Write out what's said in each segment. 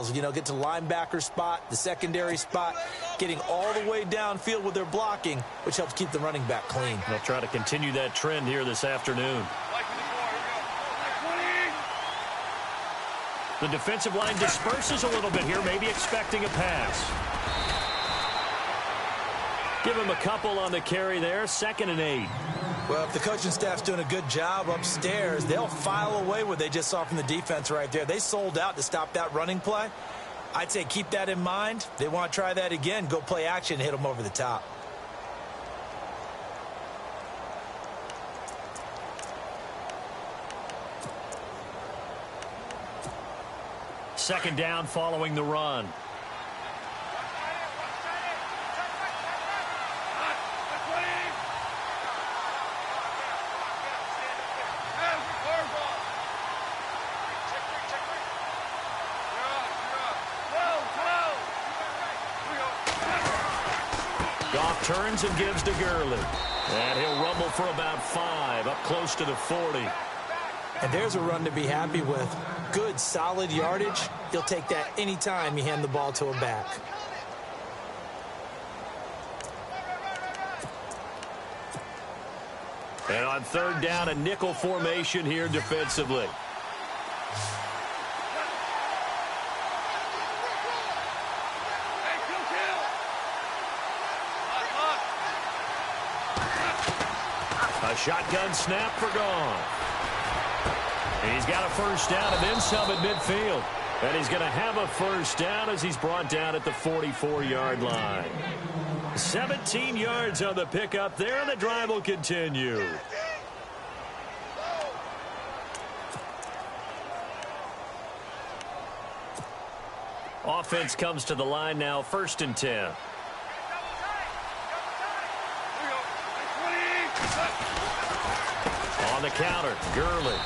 skills. You know, get to linebacker spot, the secondary spot, getting all the way downfield with their blocking, which helps keep the running back clean. They'll try to continue that trend here this afternoon. The defensive line disperses a little bit here, maybe expecting a pass. Give him a couple on the carry there, 2nd and 8. Well, if the coaching staff's doing a good job upstairs, they'll file away what they just saw from the defense right there. They sold out to stop that running play. I'd say keep that in mind. They want to try that again, go play action, hit them over the top. Second down following the run. Goff turns and gives to Gurley. And he'll rumble for about 5, up close to the 40. And there's a run to be happy with. Good, solid yardage. He'll take that anytime you hand the ball to him back. And on 3rd down, a nickel formation here defensively. A shotgun snap for Goff. He's got a first down and then some at midfield. And he's going to have a first down as he's brought down at the 44-yard line. 17 yards on the pickup there, and the drive will continue. Offense comes to the line now, 1st and 10. On the counter, Gurley.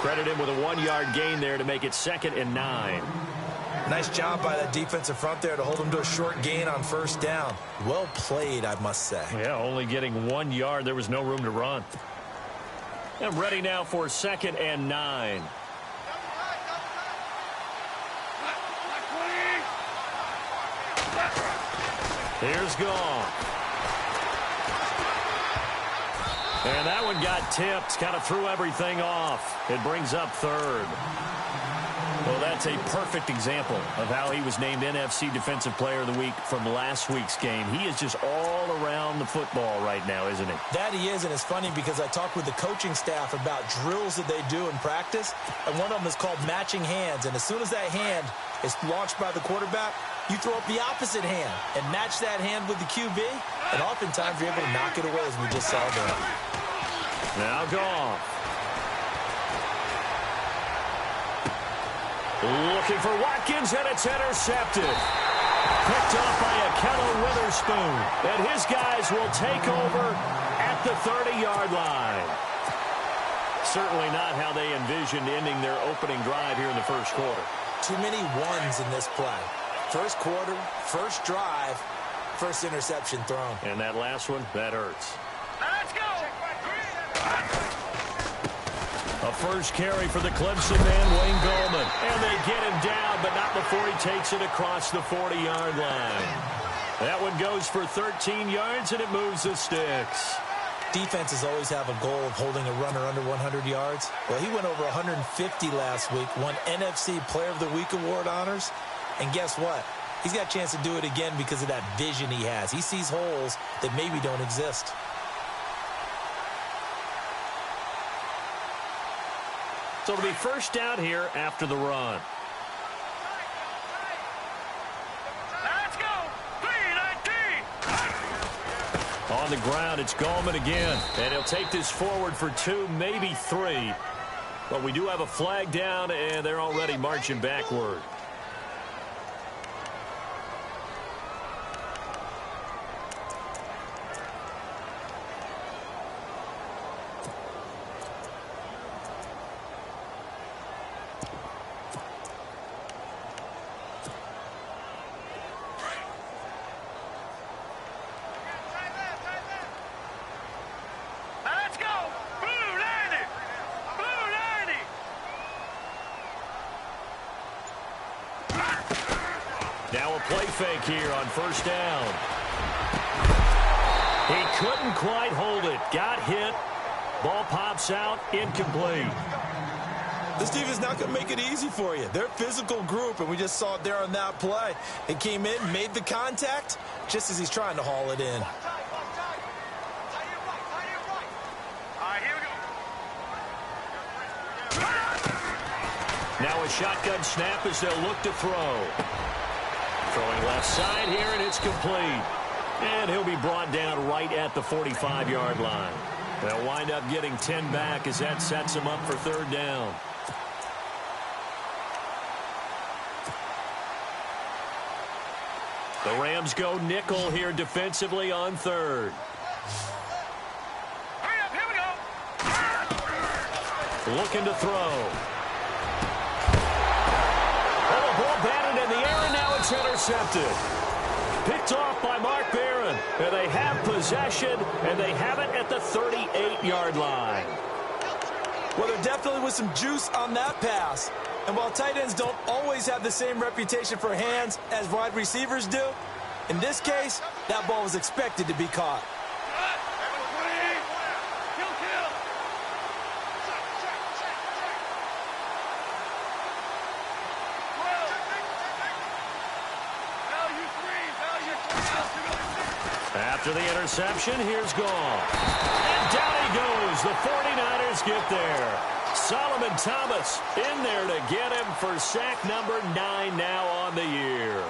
Credit him with a 1-yard gain there to make it 2nd and 9. Nice job by that defensive front there to hold him to a short gain on 1st down. Well played, I must say. Yeah, only getting 1 yard. There was no room to run. And ready now for 2nd and 9. Here's Goff. And that one got tipped, kind of threw everything off. It brings up 3rd. Well, that's a perfect example of how he was named NFC Defensive Player of the Week from last week's game. He is just all around the football right now, isn't he? That he is, and it's funny because I talked with the coaching staff about drills that they do in practice, and one of them is called matching hands. And as soon as that hand is launched by the quarterback, you throw up the opposite hand and match that hand with the QB, and oftentimes you're able to knock it away, as we just saw there. Now Goff. Looking for Watkins, and it's intercepted. Picked off by Akello Witherspoon. And his guys will take over at the 30-yard line. Certainly not how they envisioned ending their opening drive here in the first quarter. Too many ones in this play. First quarter, first drive, first interception thrown. And that last one, that hurts. Let's go! A first carry for the Clemson man, Wayne Gallman. And they get him down, but not before he takes it across the 40-yard line. That one goes for 13 yards, and it moves the sticks. Defenses always have a goal of holding a runner under 100 yards. Well, he went over 150 last week, won NFC Player of the Week award honors. And guess what? He's got a chance to do it again because of that vision he has. He sees holes that maybe don't exist. So it'll be first down here after the run. Let's go! 3-19! On the ground, it's Gallman again. And he'll take this forward for 2, maybe 3. But we do have a flag down, and they're already marching backward. Now a play fake here on first down. He couldn't quite hold it. Got hit. Ball pops out. Incomplete. This team is not going to make it easy for you. They're a physical group, and we just saw it there on that play. It came in, made the contact, just as he's trying to haul it in. Now a shotgun snap as they'll look to throw. Throwing left side here, and it's complete. And he'll be brought down right at the 45-yard line. They'll wind up getting 10 back as that sets them up for third down. The Rams go nickel here defensively on third. Hurry up, here we go. Looking to throw. Oh, the ball batted in the air, and now it's intercepted. Picked off by Mark Barron. And they have possession, and they have it at the 38-yard line. Well, there definitely was some juice on that pass. And while tight ends don't always have the same reputation for hands as wide receivers do, in this case, that ball was expected to be caught. After the interception, here's Goff. And down he goes. The 49ers get there. Solomon Thomas in there to get him for sack number 9 now on the year.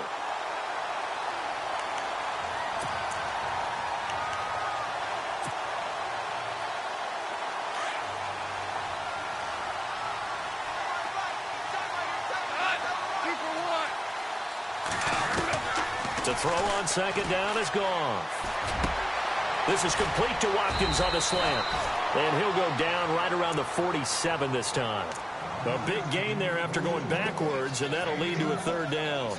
To throw on second down is gone. This is complete to Watkins on the slant. And he'll go down right around the 47 this time. A big gain there after going backwards, and that'll lead to a third down.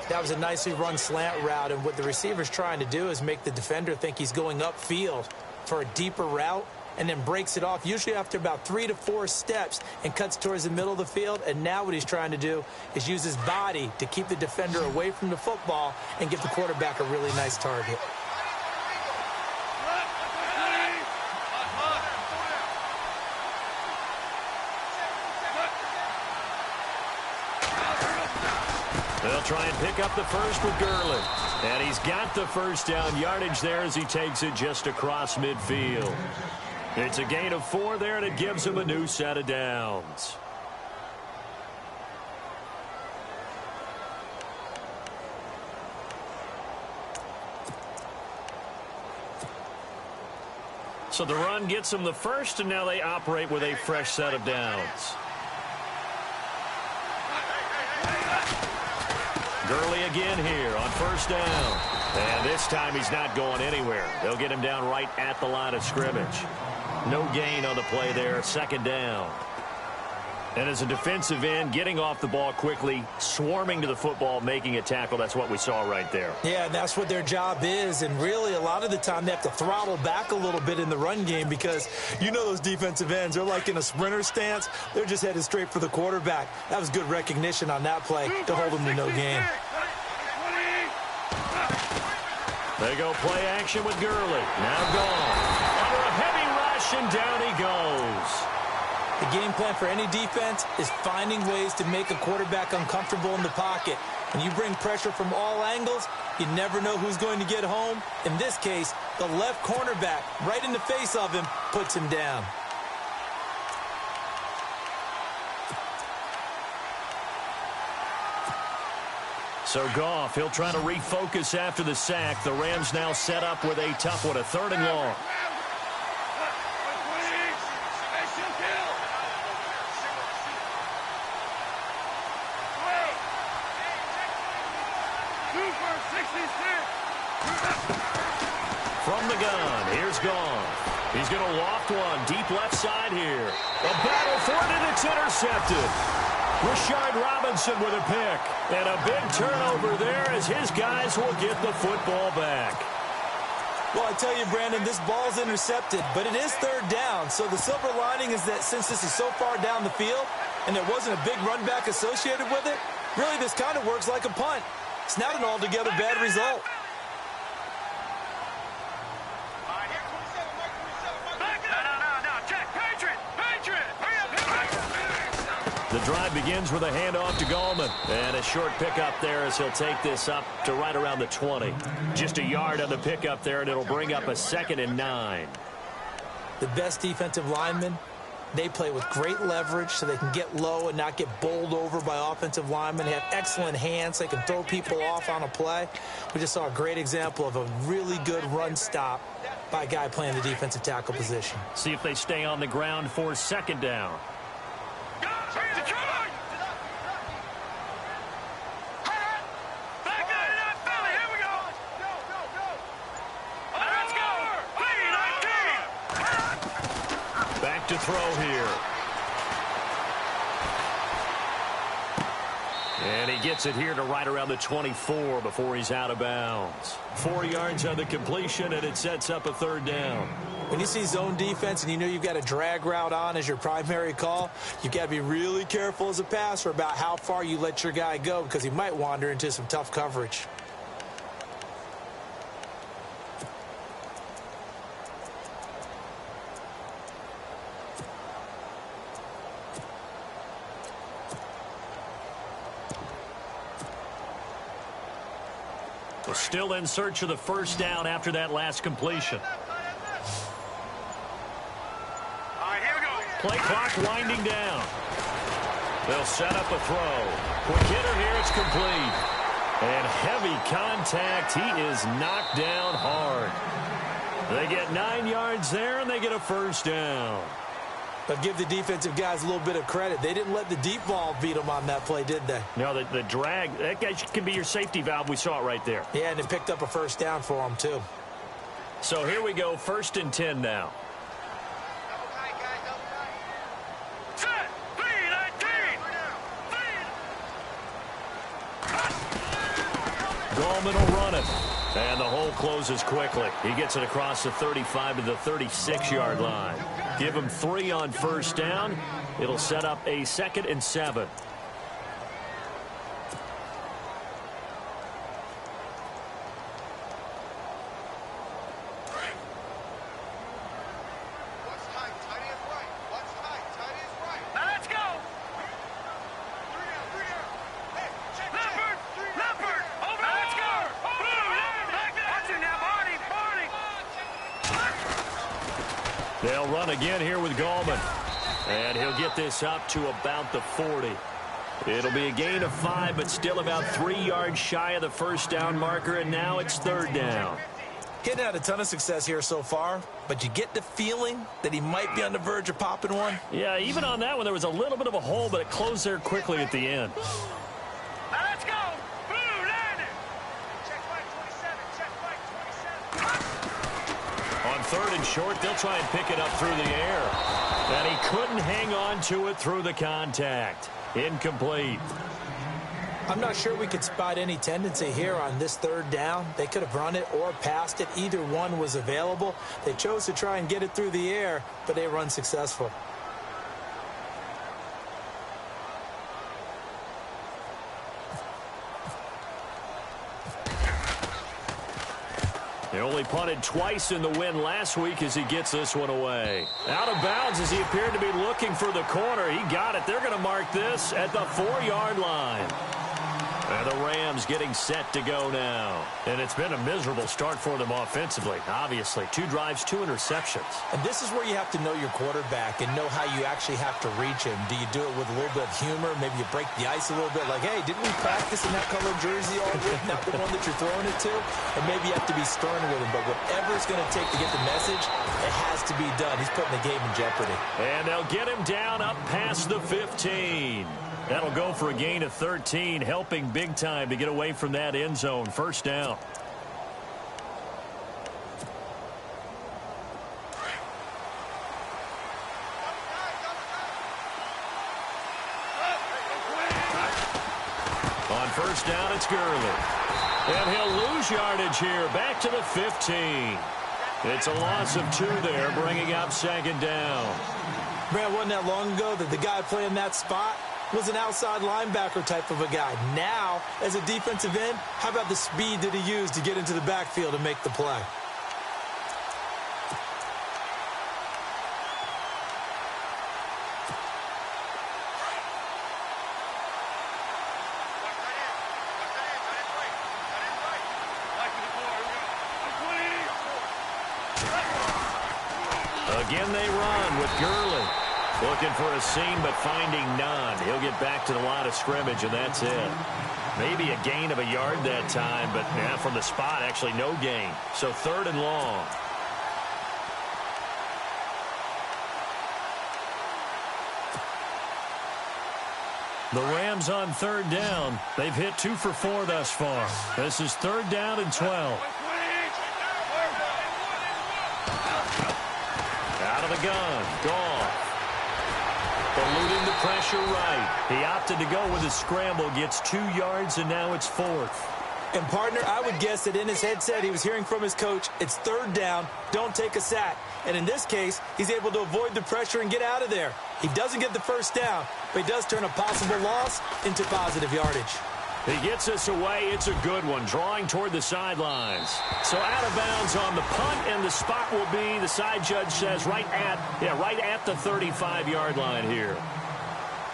That was a nicely run slant route, and what the receiver's trying to do is make the defender think he's going upfield for a deeper route, and then breaks it off, usually after about 3 to 4 steps, and cuts towards the middle of the field. And now what he's trying to do is use his body to keep the defender away from the football and give the quarterback a really nice target. They'll try and pick up the first with Gurley. And he's got the first down yardage there as he takes it just across midfield. It's a gain of 4 there, and it gives him a new set of downs. So the run gets them the first, and now they operate with a fresh set of downs. Gurley again here on first down. And this time he's not going anywhere. They'll get him down right at the line of scrimmage. No gain on the play there, second down. And as a defensive end, getting off the ball quickly, swarming to the football, making a tackle, that's what we saw right there. Yeah, and that's what their job is. And really, a lot of the time, they have to throttle back a little bit in the run game because you know those defensive ends, they're like in a sprinter stance. They're just headed straight for the quarterback. That was good recognition on that play to hold them to no gain. They go play action with Gurley. Now gone. Under a heavy rush, and down he goes. The game plan for any defense is finding ways to make a quarterback uncomfortable in the pocket. When you bring pressure from all angles, you never know who's going to get home. In this case, the left cornerback, right in the face of him, puts him down. So Goff, he'll try to refocus after the sack. The Rams now set up with a tough one, a 3rd and long. From the gun, here's Goff. He's going to loft one deep left side here. A battle for it, and it's intercepted. Rashard Robinson with a pick. And a big turnover there as his guys will get the football back. Well, I tell you, Brandon, this ball's intercepted, but it is 3rd down. So the silver lining is that since this is so far down the field and there wasn't a big run back associated with it, really this kind of works like a punt. It's not an altogether bad result. The drive begins with a handoff to Gallman. And a short pickup there as he'll take this up to right around the 20. Just a yard on the pickup there, and it'll bring up a 2nd and 9. The best defensive linemen, they play with great leverage so they can get low and not get bowled over by offensive linemen. They have excellent hands. So they can throw people off on a play. We just saw a great example of a really good run stop by a guy playing the defensive tackle position. See if they stay on the ground for 2nd down. Back to throw here. And he gets it here to right around the 24 before he's out of bounds. 4 yards on the completion, and it sets up a 3rd down. When you see zone defense and you know you've got a drag route on as your primary call, you've got to be really careful as a passer about how far you let your guy go because he might wander into some tough coverage. We're still in search of the 1st down after that last completion. Play clock winding down. They'll set up a throw. Quick hitter here, it's complete. And heavy contact. He is knocked down hard. They get 9 yards there, and they get a 1st down. But give the defensive guys a little bit of credit. They didn't let the deep ball beat them on that play, did they? No, the drag, that guy can be your safety valve. We saw it right there. Yeah, and it picked up a 1st down for them, too. So here we go, 1st and 10 now. Gallman will run it. And the hole closes quickly. He gets it across the 35 to the 36-yard line. Give him 3 on 1st down. It'll set up a 2nd and 7. They'll run again here with Gallman. And he'll get this up to about the 40. It'll be a gain of 5, but still about 3 yards shy of the 1st down marker, and now it's 3rd down. Getting had a ton of success here so far, but you get the feeling that he might be on the verge of popping one. Yeah, even on that one, there was a little bit of a hole, but it closed there quickly at the end. Let's go! Blue landed! Check flag 27, check flag 27. On 3rd and short, they'll try and pick it up through the air. And he couldn't hang on to it through the contact. Incomplete. I'm not sure we could spot any tendency here on this 3rd down. They could have run it or passed it. Either one was available. They chose to try and get it through the air, but they were unsuccessful. They only punted twice in the win last week as he gets this one away. Out of bounds as he appeared to be looking for the corner. He got it. They're going to mark this at the 4-yard line. And the Rams getting set to go now. And it's been a miserable start for them offensively, obviously. 2 drives, 2 interceptions. And this is where you have to know your quarterback and know how you actually have to reach him. Do you do it with a little bit of humor? Maybe you break the ice a little bit like, hey, didn't we practice in that color jersey all week? Not the one that you're throwing it to? And maybe you have to be stern with him. But whatever it's going to take to get the message, it has to be done. He's putting the game in jeopardy. And they'll get him down up past the 15. That'll go for a gain of 13, helping big time to get away from that end zone. 1st down. On 1st down, it's Gurley. And he'll lose yardage here, back to the 15. It's a loss of 2 there, bringing up 2nd down. Brad, wasn't that long ago that the guy playing that spot was an outside linebacker type of a guy. Now, as a defensive end, how about the speed that he used to get into the backfield and make the play? Again they run with Gurley. Looking for a seam, but finding none. He'll get back to the line of scrimmage, and that's it. Maybe a gain of a yard that time, but now from the spot, actually no gain. So 3rd and long. The Rams on 3rd down. They've hit 2 for 4 thus far. This is 3rd down and 12. Out of the gun. Goff. Eluding the pressure right. He opted to go with a scramble. Gets 2 yards, and now it's 4th. And, partner, I would guess that in his headset he was hearing from his coach, it's 3rd down, don't take a sack. And in this case, he's able to avoid the pressure and get out of there. He doesn't get the first down, but he does turn a possible loss into positive yardage. He gets us away. It's a good one, drawing toward the sidelines. So out of bounds on the punt, and the spot will be, the side judge says, right at the 35-yard line here.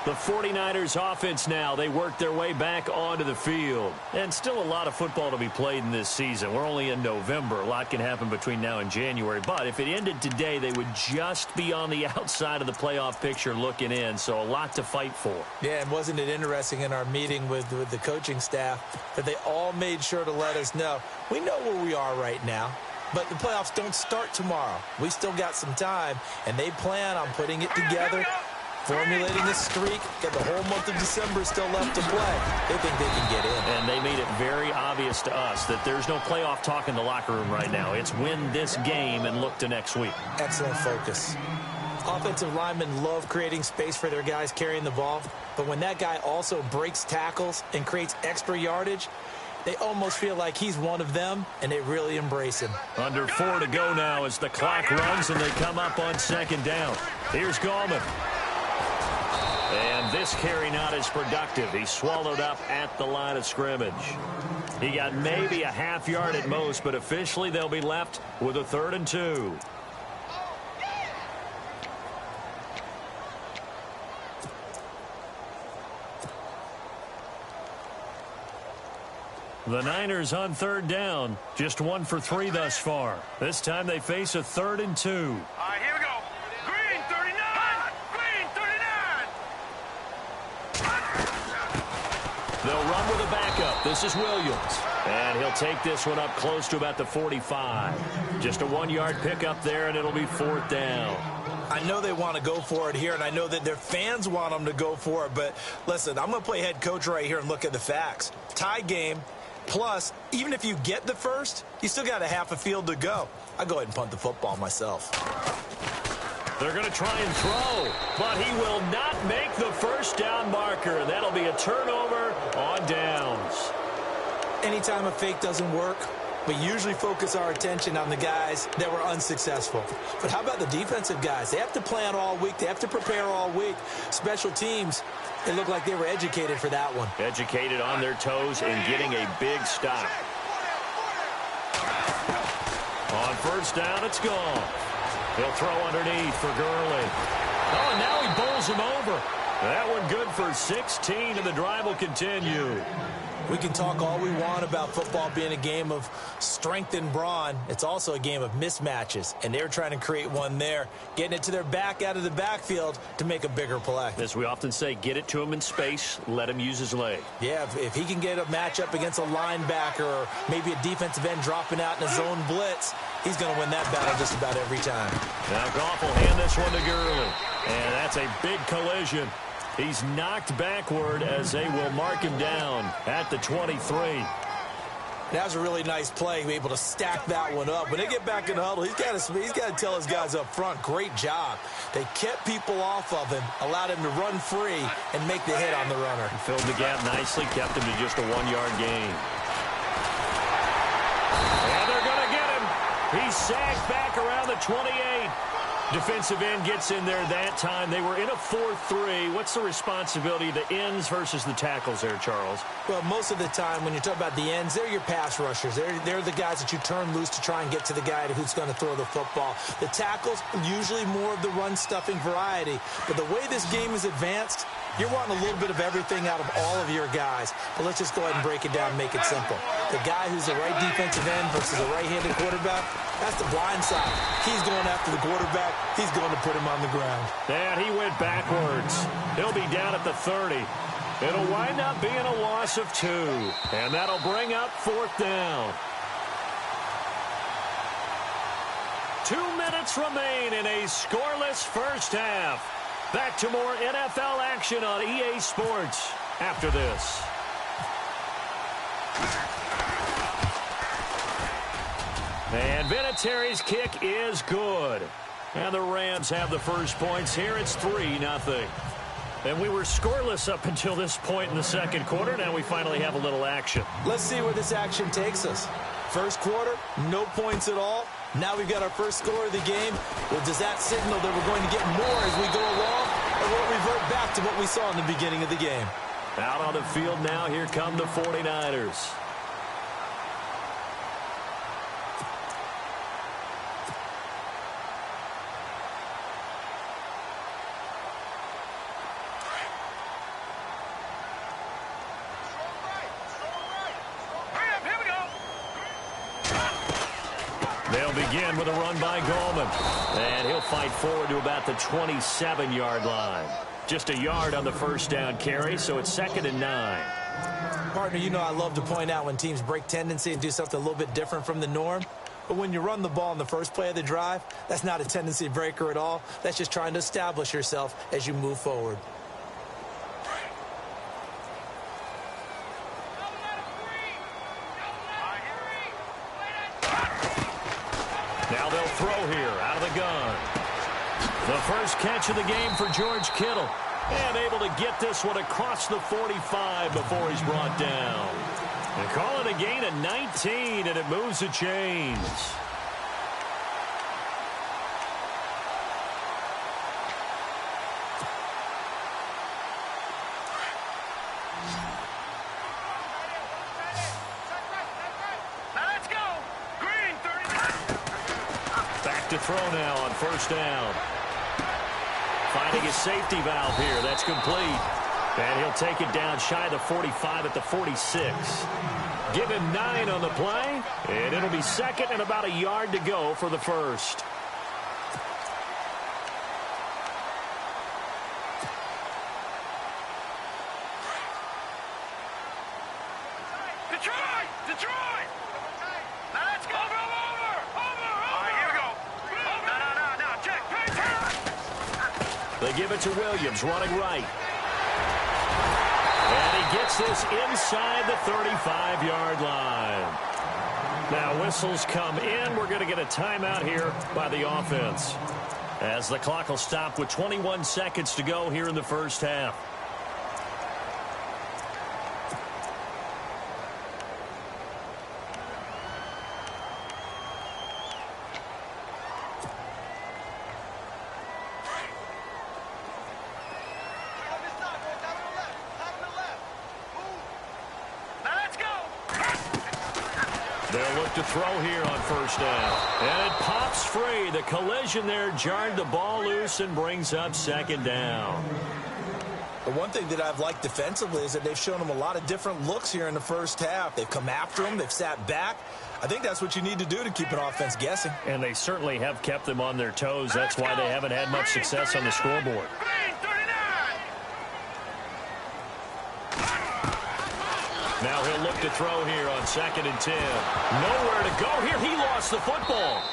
The 49ers offense now, they work their way back onto the field. And still a lot of football to be played in this season. We're only in November. A lot can happen between now and January. But if it ended today, they would just be on the outside of the playoff picture looking in. So a lot to fight for. Yeah, and wasn't it interesting in our meeting with the coaching staff that they all made sure to let us know, we know where we are right now. But the playoffs don't start tomorrow. We still got some time, and they plan on putting it together, formulating a streak, got the whole month of December still left to play. They think they can get in. And they made it very obvious to us that there's no playoff talk in the locker room right now. It's win this game and look to next week. Excellent focus. Offensive linemen love creating space for their guys carrying the ball, but when that guy also breaks tackles and creates extra yardage, they almost feel like he's one of them, and they really embrace him. Under 4 to go now as the clock runs and they come up on 2nd down. Here's Gallman. And this carry not as productive. He swallowed up at the line of scrimmage. He got maybe a half yard at most, but officially they'll be left with a 3rd and 2. The Niners on 3rd down. Just 1 for 3 thus far. This time they face a 3rd and 2. All right, here we go. Green 39. Green 39. They'll run with a backup. This is Williams. And he'll take this one up close to about the 45. Just a 1-yard pickup there, and it'll be 4th down. I know they want to go for it here, and I know that their fans want them to go for it. But, listen, I'm going to play head coach right here and look at the facts. Tie game. Plus, even if you get the first, you still got a half a field to go. I go ahead and punt the football myself. They're going to try and throw, but he will not make the first down marker. That'll be a turnover on downs. Anytime a fake doesn't work, we usually focus our attention on the guys that were unsuccessful. But how about the defensive guys? They have to plan all week. They have to prepare all week. Special teams, it looked like they were educated for that one. Educated on their toes and getting a big stop. On 1st down, it's gone. He'll throw underneath for Gurley. Oh, and now he bowls him over. That one good for 16, and the drive will continue. We can talk all we want about football being a game of strength and brawn. It's also a game of mismatches, and they're trying to create one there, getting it to their back out of the backfield to make a bigger play. As we often say, get it to him in space, let him use his leg. Yeah, if he can get a matchup against a linebacker or maybe a defensive end dropping out in a zone blitz, he's going to win that battle just about every time. Now Goff will hand this one to Gurley, and that's a big collision. He's knocked backward as they will mark him down at the 23. That was a really nice play, able to stack that one up. When they get back in the huddle, he's got to tell his guys up front, great job. They kept people off of him, allowed him to run free and make the hit on the runner. Filled the gap nicely, kept him to just a 1-yard gain. And they're going to get him. He's sagged back around the 28. Defensive end gets in there that time. They were in a 4-3. What's the responsibility of the ends versus the tackles there, Charles? Well, most of the time when you talk about the ends, they're your pass rushers. They're the guys that you turn loose to try and get to the guy who's going to throw the football. The tackles, usually more of the run-stuffing variety. But the way this game is advanced, you're wanting a little bit of everything out of all of your guys. But let's just go ahead and break it down and make it simple. The guy who's the right defensive end versus a right-handed quarterback, that's the blind side. He's going after the quarterback. He's going to put him on the ground. And he went backwards. He'll be down at the 30. It'll wind up being a loss of 2. And that'll bring up 4th down. 2 minutes remain in a scoreless first half. Back to more NFL action on EA Sports after this. And Vinatieri's kick is good. And the Rams have the first points here. It's 3-0. And we were scoreless up until this point in the second quarter. Now we finally have a little action. Let's see where this action takes us. First quarter, no points at all. Now we've got our first score of the game. Well, does that signal that we're going to get more as we go along? Or will it revert back to what we saw in the beginning of the game? Out on the field now, here come the 49ers. They'll begin with a run by Goldman. And he'll fight forward to about the 27-yard line. Just a yard on the first down carry, so it's 2nd and 9. Partner, you know I love to point out when teams break tendency and do something a little bit different from the norm. But when you run the ball in the first play of the drive, that's not a tendency breaker at all. That's just trying to establish yourself as you move forward. Now they'll throw here out of the gun. The first catch of the game for George Kittle. And able to get this one across the 45 before he's brought down. They call it a gain of 19, and it moves the chains. Let's go. Green, 39. Back to throw now on first down. Finding his safety valve here. That's complete. And he'll take it down shy of the 45 at the 46. Give him 9 on the play. And it'll be 2nd and about a yard to go for the first. Detroit. Let's go. Over. All right, here we go. No. Check. They give it to Williams, running right. And he gets this inside the 35-yard line. Now whistles come in. We're going to get a timeout here by the offense, as the clock will stop with 21 seconds to go here in the first half. They'll look to throw here on first down. And it pops free. The collision there jarred the ball loose and brings up 2nd down. The one thing that I've liked defensively is that they've shown them a lot of different looks here in the first half. They've come after them. They've sat back. I think that's what you need to do to keep an offense guessing. And they certainly have kept them on their toes. That's why they haven't had much success on the scoreboard. Now he'll look to throw here on 2nd and 10. Nowhere to go here. He lost the football.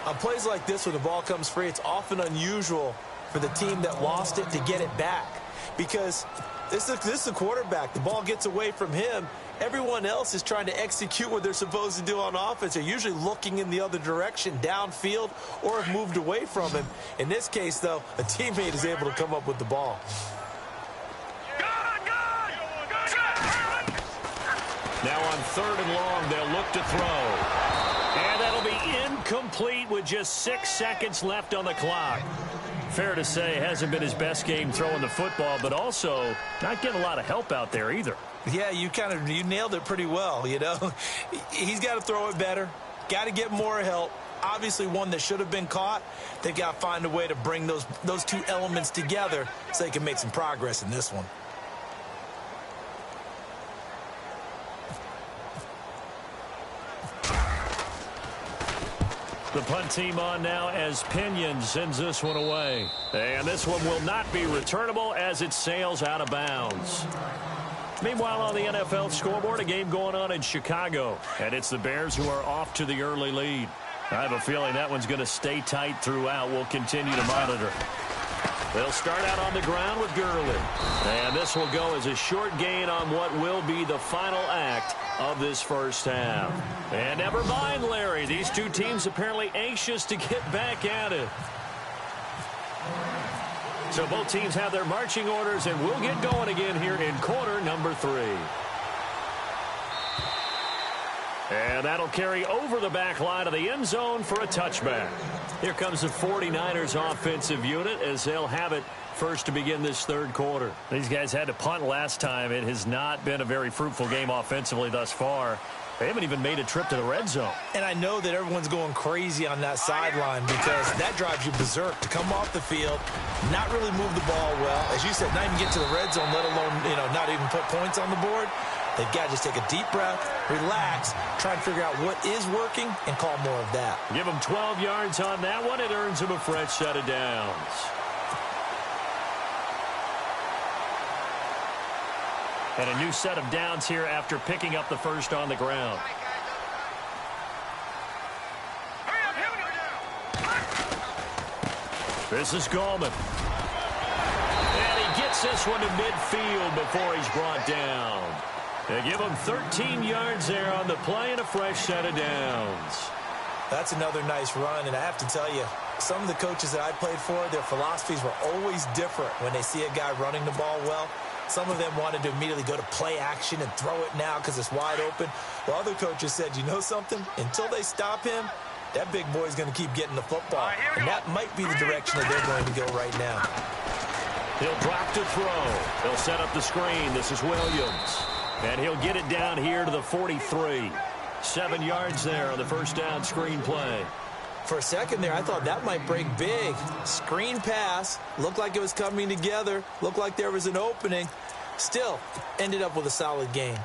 On plays like this where the ball comes free, it's often unusual for the team that lost it to get it back. Because this is the quarterback. The ball gets away from him. Everyone else is trying to execute what they're supposed to do on offense. They're usually looking in the other direction, downfield, or have moved away from him. In this case, though, a teammate is able to come up with the ball. Now on 3rd and long, they'll look to throw. And that'll be Incomplete with just 6 seconds left on the clock. Fair to say, hasn't been his best game throwing the football, but also not getting a lot of help out there either. Yeah, you nailed it pretty well, you know. He's got to throw it better, got to get more help. Obviously one that should have been caught. They've got to find a way to bring those two elements together so they can make some progress in this one. The punt team on now as Pinion sends this one away. And this one will not be returnable as it sails out of bounds. Meanwhile, on the NFL scoreboard, a game going on in Chicago. And it's the Bears who are off to the early lead. I have a feeling that one's going to stay tight throughout. We'll continue to monitor. They'll start out on the ground with Gurley. And this will go as a short gain on what will be the final act of this first half. And never mind, Larry. These two teams apparently anxious to get back at it. So both teams have their marching orders, and we'll get going again here in quarter number 3. And that'll carry over the back line of the end zone for a touchback. Here comes the 49ers offensive unit as they'll have it first to begin this third quarter. These guys had to punt last time. It has not been a very fruitful game offensively thus far. They haven't even made a trip to the red zone. And I know that everyone's going crazy on that sideline because that drives you berserk to come off the field, not really move the ball well. As you said, not even get to the red zone, let alone, not even put points on the board. They've got to just take a deep breath, relax, try and figure out what is working, and call more of that. Give them 12 yards on that one. It earns them a fresh set of downs. And a new set of downs here after picking up the first on the ground. This is Gallman. And he gets this one to midfield before he's brought down. They give him 13 yards there on the play and a fresh set of downs. That's another nice run, and I have to tell you, some of the coaches that I played for, their philosophies were always different when they see a guy running the ball well. Some of them wanted to immediately go to play action and throw it now because it's wide open. While other coaches said, you know something? Until they stop him, that big boy's going to keep getting the football. And that might be the direction that they're going to go right now. He'll drop to throw. He'll set up the screen. This is Williams. And he'll get it down here to the 43. 7 yards there on the first down screen play. For a second there, I thought that might break big. Screen pass. Looked like it was coming together. Looked like there was an opening. Still, ended up with a solid gain.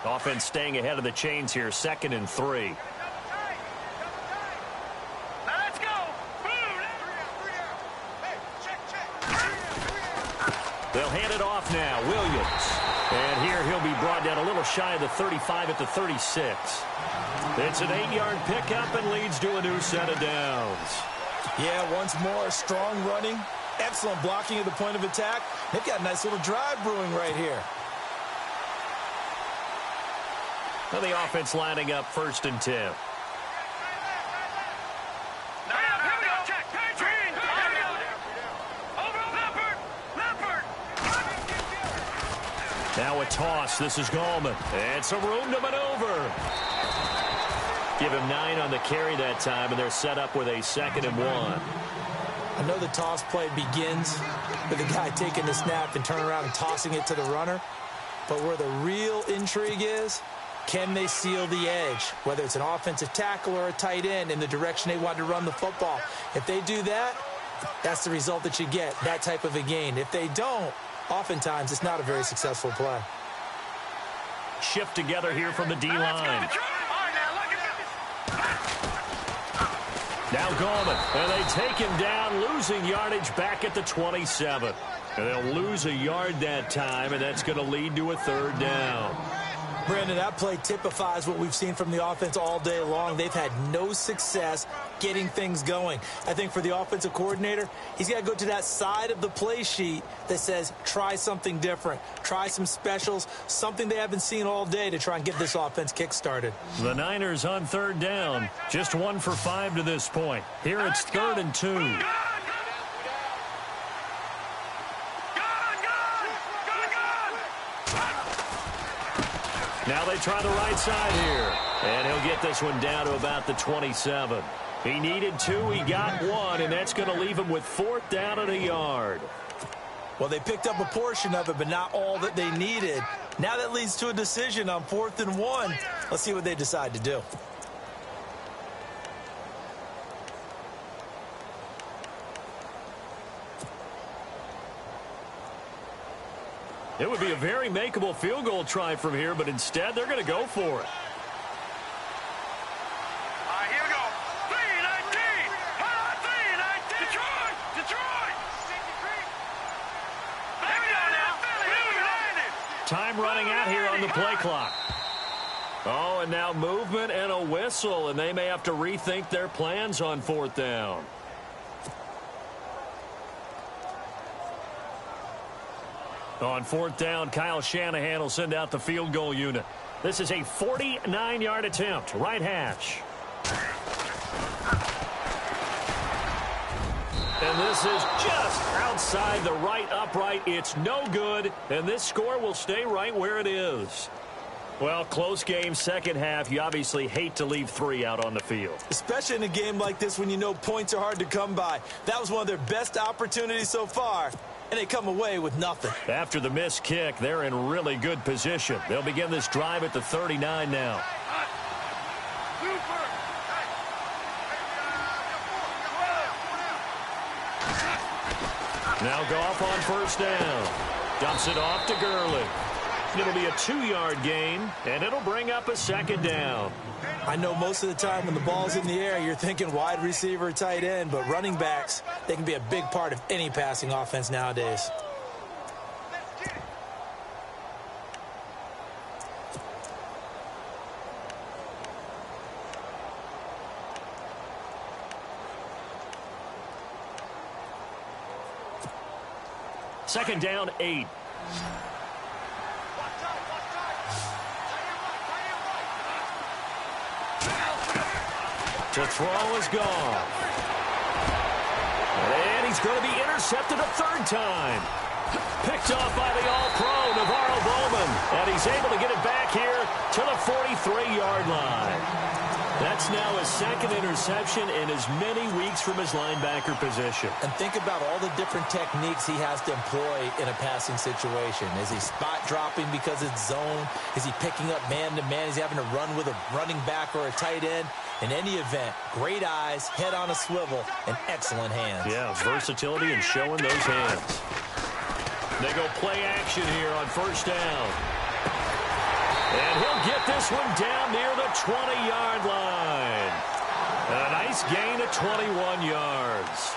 Offense staying ahead of the chains here. 2nd and 3. Let's go. They'll hand it off now. Williams. And here he'll be brought down a little shy of the 35 at the 36. It's an 8-yard pickup and leads to a new set of downs. Yeah, once more, strong running. Excellent blocking at the point of attack. They've got a nice little drive brewing right here. Now the offense lining up 1st and 10. Now a toss. This is Gallman. And some room to maneuver. Give him 9 on the carry that time, and they're set up with a 2nd and 1. I know the toss play begins with the guy taking the snap and turning around and tossing it to the runner. But where the real intrigue is, can they seal the edge? Whether it's an offensive tackle or a tight end in the direction they want to run the football. If they do that, that's the result that you get, that type of a gain. If they don't, oftentimes, it's not a very successful play. Shift together here from the D-line. Now Gallman, and they take him down, losing yardage back at the 27. And they'll lose a yard that time, and that's going to lead to a 3rd down. Brandon, that play typifies what we've seen from the offense all day long. They've had no success getting things going. I think for the offensive coordinator, he's got to go to that side of the play sheet that says, try something different. Try some specials, something they haven't seen all day to try and get this offense kick-started. The Niners on 3rd down. Just 1 for 5 to this point. Here it's 3rd and 2. Now they try the right side here. And he'll get this one down to about the 27. He needed 2, he got 1, and that's going to leave him with 4th down and a yard. Well, they picked up a portion of it, but not all that they needed. Now that leads to a decision on 4th and 1. Let's see what they decide to do. It would be a very makeable field goal try from here, but instead they're going to go for it. All right, here we go. 3-19. 3-19. Detroit. Detroit. There we go now. Time running out here on the play clock. Oh, and now movement and a whistle, and they may have to rethink their plans on 4th down. On 4th down, Kyle Shanahan will send out the field goal unit. This is a 49-yard attempt, right hash. And this is just outside the right upright. It's no good, and this score will stay right where it is. Well, close game, second half. You obviously hate to leave 3 out on the field. Especially in a game like this when you know points are hard to come by. That was one of their best opportunities so far, and they come away with nothing. After the missed kick, they're in really good position. They'll begin this drive at the 39 now. Now Goff on 1st down. Dumps it off to Gurley. It'll be a 2-yard gain, and it'll bring up a 2nd down. I know most of the time when the ball's in the air, you're thinking wide receiver, tight end, but running backs, they can be a big part of any passing offense nowadays. Second down, 8. To throw is gone. And he's going to be intercepted a 3rd time. Picked off by the All-Pro, Navarro Bowman. And he's able to get it back here to the 43-yard line. That's now his 2nd interception in as many weeks from his linebacker position. And think about all the different techniques he has to employ in a passing situation. Is he spot dropping because it's zone? Is he picking up man-to-man? Is he having to run with a running back or a tight end? In any event, great eyes, head on a swivel, and excellent hands. Yeah, versatility and showing those hands. They go play action here on 1st down. And he'll get this one down near the 20-yard line. A nice gain of 21 yards.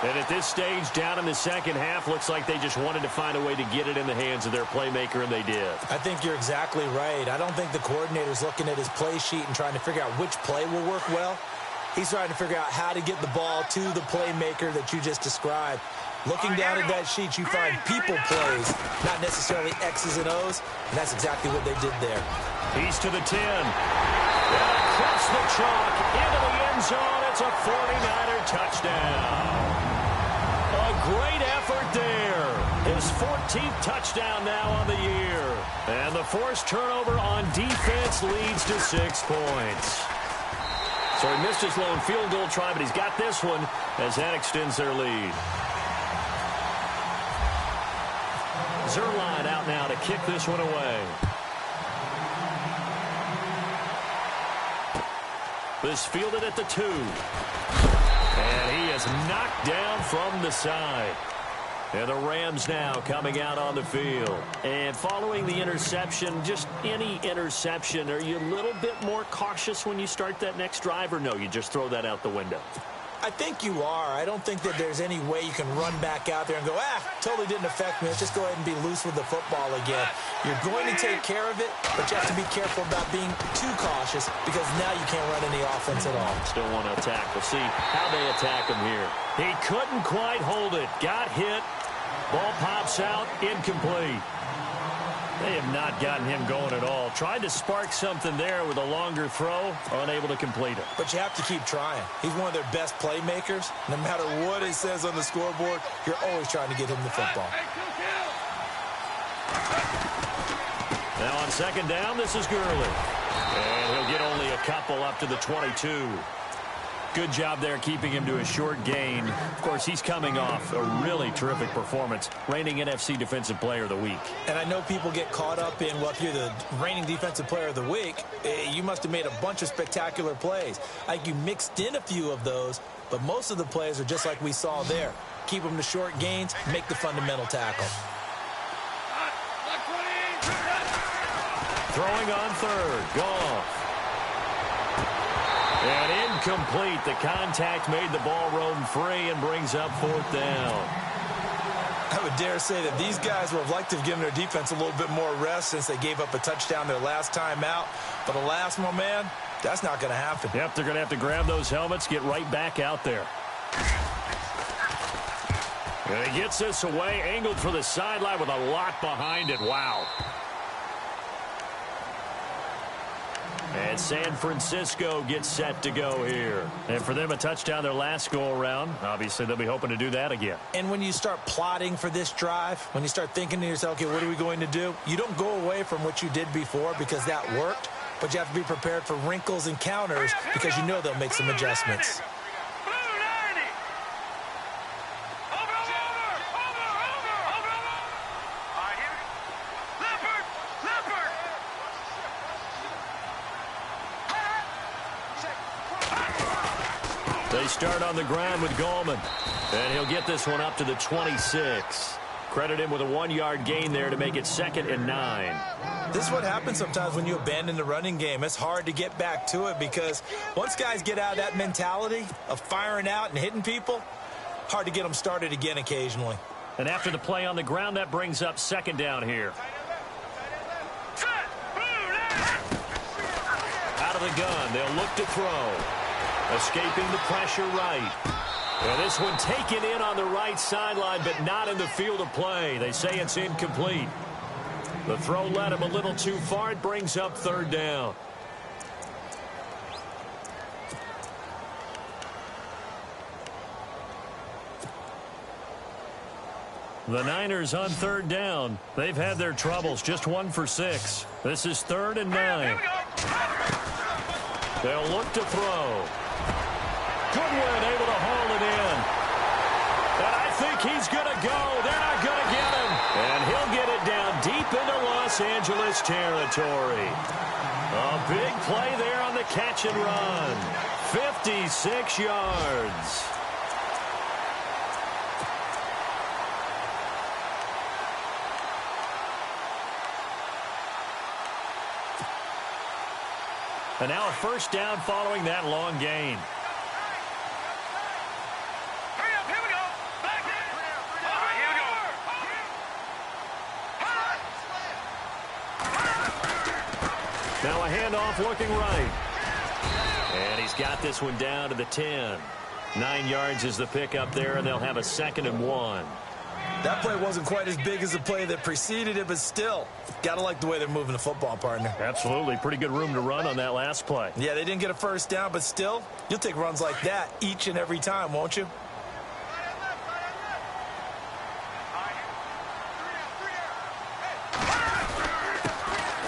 And at this stage, down in the second half, looks like they just wanted to find a way to get it in the hands of their playmaker, and they did. I think you're exactly right. I don't think the coordinator's looking at his play sheet and trying to figure out which play will work well. He's trying to figure out how to get the ball to the playmaker that you just described. Looking down at that sheet, you find people plays, not necessarily X's and O's, and that's exactly what they did there. He's to the 10. And across the chalk, into the end zone. It's a 49er touchdown. A great effort there. His 14th touchdown now on the year. And the forced turnover on defense leads to 6 points. So he missed his lone field goal try, but he's got this one as that extends their lead. Zerline out now to kick this one away. This fielded at the 2. And he is knocked down from the side. And the Rams now coming out on the field. And following the interception, just any interception, are you a little bit more cautious when you start that next drive, or no, you just throw that out the window? I think you are. I don't think that there's any way you can run back out there and go, totally didn't affect me. Let's just go ahead and be loose with the football again. You're going to take care of it, but you have to be careful about being too cautious because now you can't run any offense at all. Still want to attack. We'll see how they attack him here. He couldn't quite hold it. Got hit. Ball pops out. Incomplete. They have not gotten him going at all. Tried to spark something there with a longer throw. Unable to complete it. But you have to keep trying. He's one of their best playmakers. No matter what it says on the scoreboard, you're always trying to get him the football. Now on second down, this is Gurley. And he'll get only a couple up to the 22. Good job there keeping him to a short gain. Of course, he's coming off a really terrific performance, reigning NFC Defensive Player of the Week. And I know people get caught up in, well, if you're the reigning Defensive Player of the Week, you must have made a bunch of spectacular plays. I think you mixed in a few of those, but most of the plays are just like we saw there. Keep them to short gains, make the fundamental tackle. Throwing on third. Goff. And incomplete. The contact made the ball roam free and brings up fourth down. I would dare say that these guys would have liked to have given their defense a little bit more rest since they gave up a touchdown their last time out. But alas, my man, that's not going to happen. Yep, they're going to have to grab those helmets, get right back out there. And he gets this away, angled for the sideline with a lot behind it. Wow. And San Francisco gets set to go here. And for them, a touchdown their last go-around. Obviously, they'll be hoping to do that again. And when you start plotting for this drive, when you start thinking to yourself, okay, what are we going to do? You don't go away from what you did before because that worked, but you have to be prepared for wrinkles and counters because you know they'll make some adjustments. They start on the ground with Gallman. And he'll get this one up to the 26. Credit him with a 1-yard gain there to make it 2nd and 9. This is what happens sometimes when you abandon the running game. It's hard to get back to it because once guys get out of that mentality of firing out and hitting people, hard to get them started again occasionally. And after the play on the ground, that brings up 2nd down here. Out of the gun, they'll look to throw. Escaping the pressure right. And this one taken in on the right sideline, but not in the field of play. They say it's incomplete. The throw led him a little too far. It brings up 3rd down. The Niners on 3rd down. They've had their troubles. Just 1 for 6. This is 3rd and 9. They'll look to throw. Goodwin able to haul it in. And I think he's going to go. They're not going to get him. And he'll get it down deep into Los Angeles territory. A big play there on the catch and run. 56 yards. And now a 1st down following that long gain. Now a handoff looking right. And he's got this one down to the 10. 9 yards is the pickup there, and they'll have a 2nd and 1. That play wasn't quite as big as the play that preceded it, but still, got to like the way they're moving the football, partner. Absolutely. Pretty good room to run on that last play. Yeah, they didn't get a 1st down, but still, you'll take runs like that each and every time, won't you?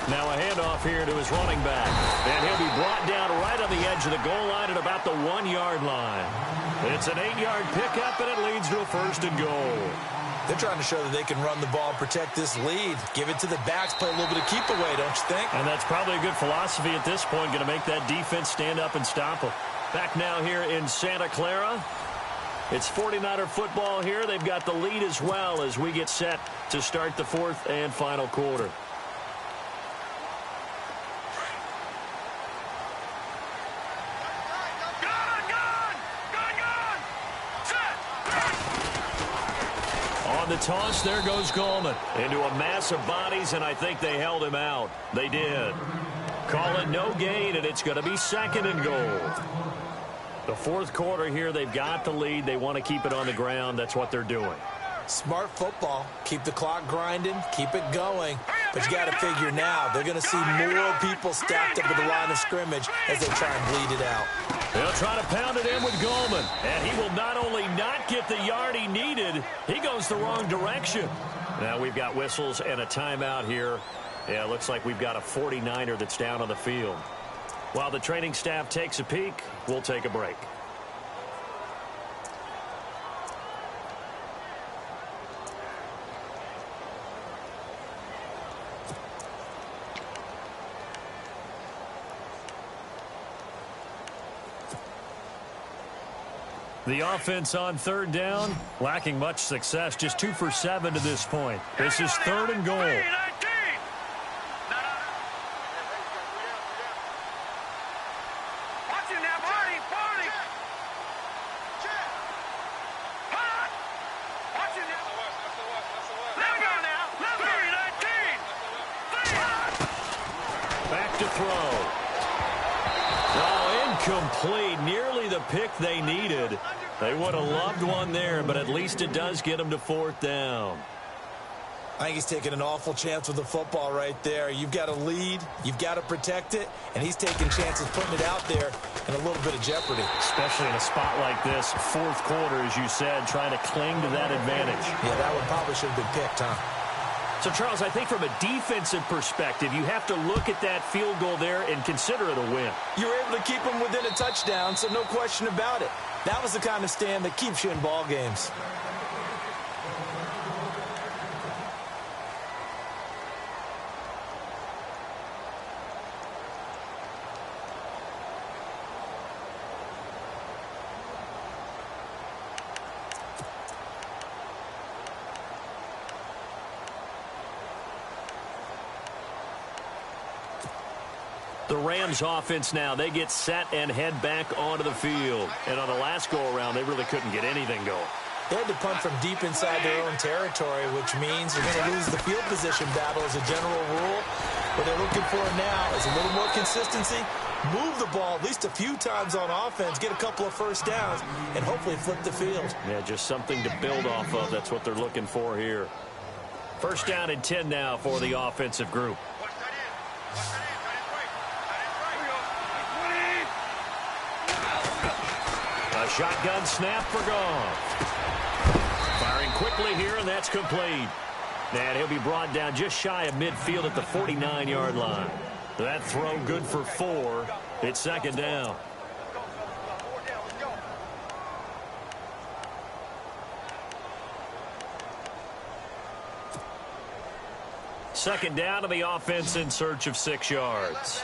Now a handoff here to his running back. And he'll be brought down right on the edge of the goal line at about the 1-yard line. It's an 8-yard pickup, and it leads to a 1st and goal. They're trying to show that they can run the ball and protect this lead. Give it to the backs, play a little bit of keep away, don't you think? And that's probably a good philosophy at this point, going to make that defense stand up and stop them. Back now here in Santa Clara. It's 49er football here. They've got the lead as well as we get set to start the 4th and final quarter. On the toss, there goes Gallman. Into a mass of bodies, and I think they held him out. They did. Call it no gain, and it's going to be 2nd and goal. The 4th quarter here, they've got the lead. They want to keep it on the ground. That's what they're doing. Smart football. Keep the clock grinding. Keep it going. But you got to figure now, they're going to see more people stacked up at the line of scrimmage as they try and bleed it out. They'll try to pound it in with Gallman. And he will not only not get the yard he needed, he goes the wrong direction. Now we've got whistles and a timeout here Yeah, it looks like we've got a 49er that's down on the field. While the training staff takes a peek, we'll take a break. The offense on third down, lacking much success, just 2 for 7 to this point. This is 3rd and goal. Back to throw. Oh, incomplete. Nearly the pick they needed. They would have loved one there, but at least it does get them to 4th down. I think he's taking an awful chance with the football right there. You've got to lead, you've got to protect it, and he's taking chances putting it out there in a little bit of jeopardy. Especially in a spot like this, 4th quarter, as you said, trying to cling to that advantage. Yeah, that one probably should have been picked, huh? So, Charles, I think from a defensive perspective, you have to look at that field goal there and consider it a win. You were able to keep them within a touchdown, so no question about it. That was the kind of stand that keeps you in ball games. The Rams offense now, they get set and head back onto the field. And on the last go-around, they really couldn't get anything going. They had to punt from deep inside their own territory, which means you're going to lose the field position battle as a general rule. What they're looking for now is a little more consistency, move the ball at least a few times on offense, get a couple of first downs, and hopefully flip the field. Yeah, just something to build off of. That's what they're looking for here. 1st down and 10 now for the offensive group. A shotgun snap for Goff. Firing quickly here, and that's complete. And he'll be brought down just shy of midfield at the 49-yard line. That throw good for 4. It's 2nd down. Second down to the offense in search of 6 yards.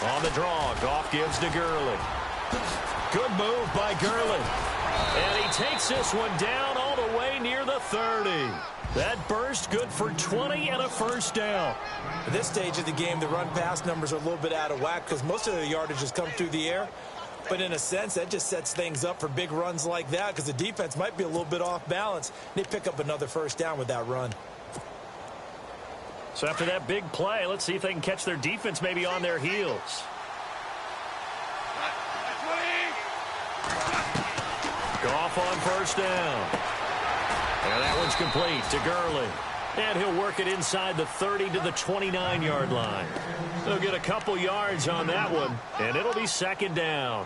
On the draw, Goff gives to Gurley. Good move by Gurley. And he takes this one down all the way near the 30. That burst good for 20 and a 1st down. At this stage of the game, the run-pass numbers are a little bit out of whack because most of the yardage has come through the air. But in a sense, that just sets things up for big runs like that because the defense might be a little bit off balance. They pick up another 1st down with that run. So after that big play, let's see if they can catch their defense maybe on their heels. Goff on 1st down. And that one's complete to Gurley. And he'll work it inside the 30 to the 29-yard line. They'll get a couple yards on that one, and it'll be 2nd down.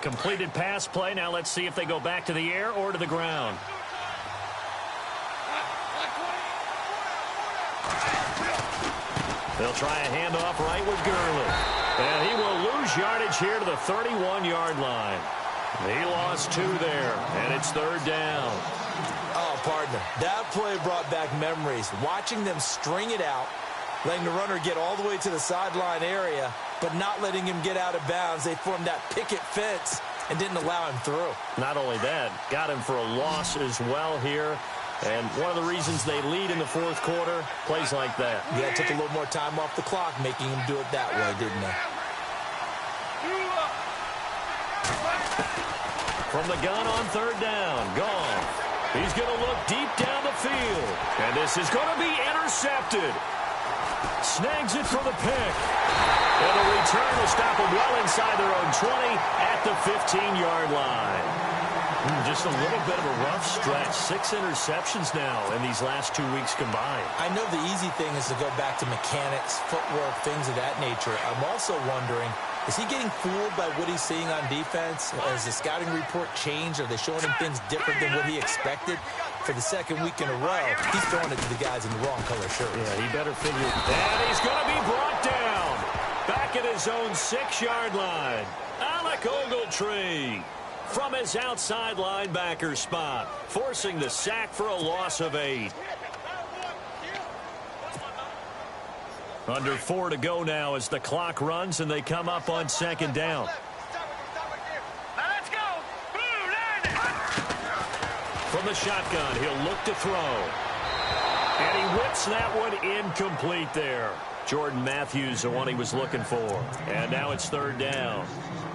Completed pass play. Now let's see if they go back to the air or to the ground. They'll try a handoff right with Gurley. And he will lose yardage here to the 31-yard line. He lost 2 there, and it's 3rd down. Oh, partner, that play brought back memories. Watching them string it out, letting the runner get all the way to the sideline area, but not letting him get out of bounds. They formed that picket fence and didn't allow him through. Not only that, got him for a loss as well here. And one of the reasons they lead in the 4th quarter, plays like that. Yeah, it took a little more time off the clock, making him do it that way, didn't they? From the gun on 3rd down, Goff. He's going to look deep down the field. And this is going to be intercepted. Snags it for the pick. And the return will stop them well inside their own 20 at the 15-yard line. Just a little bit of a rough stretch. 6 interceptions now in these last 2 weeks combined. I know the easy thing is to go back to mechanics, footwork, things of that nature. I'm also wondering, is he getting fooled by what he's seeing on defense? Has the scouting report changed? Are they showing him things different than what he expected? For the second week in a row, he's throwing it to the guys in the wrong color shirts. Yeah, he better figure. And he's going to be brought down. Back at his own 6-yard line. Alec Ogletree from his outside linebacker spot, forcing the sack for a loss of 8. Under 4 to go now as the clock runs and they come up on 2nd down. Let's go. From the shotgun, he'll look to throw. And he whips that one incomplete there. Jordan Matthews, the one he was looking for. And now it's 3rd down.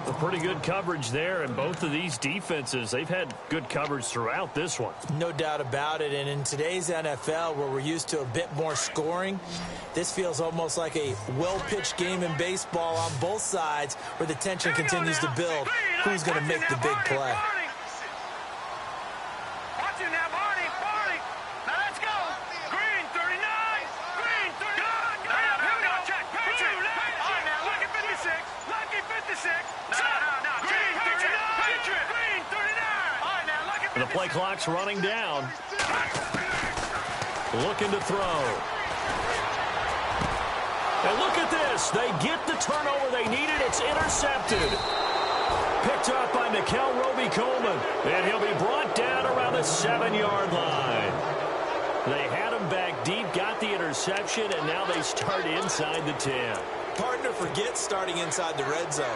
A pretty good coverage there, and both of these defenses, they've had good coverage throughout this one. No doubt about it, and in today's NFL, where we're used to a bit more scoring, this feels almost like a well-pitched game in baseball on both sides, where the tension continues to build. Who's going to make the big play? The play clock's running down. Looking to throw. And look at this. They get the turnover they needed. It's intercepted. Picked up by Nickel Roby-Coleman. And he'll be brought down around the 7-yard line. They had him back deep, got the interception, and now they start inside the 10. Partner forgets starting inside the red zone.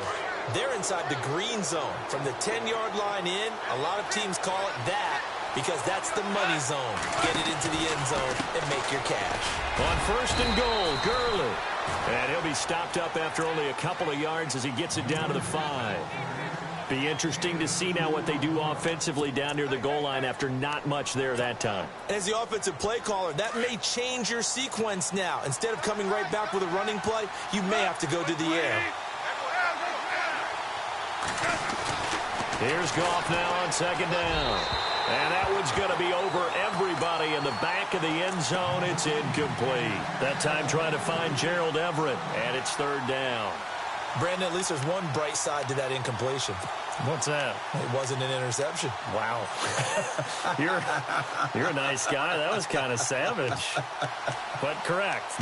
They're inside the green zone. From the 10-yard line in, a lot of teams call it that because that's the money zone. Get it into the end zone and make your cash. On 1st and goal, Gurley. And he'll be stopped up after only a couple of yards as he gets it down to the 5. Be interesting to see now what they do offensively down near the goal line after not much there that time. As the offensive play caller, that may change your sequence now. Instead of coming right back with a running play, you may have to go to the air. Here's Goff now on 2nd down. And that one's going to be over everybody in the back of the end zone. It's incomplete. That time trying to find Gerald Everett, and it's 3rd down. Brandon, at least there's one bright side to that incompletion. What's that? It wasn't an interception. Wow. You're a nice guy. That was kind of savage. But correct.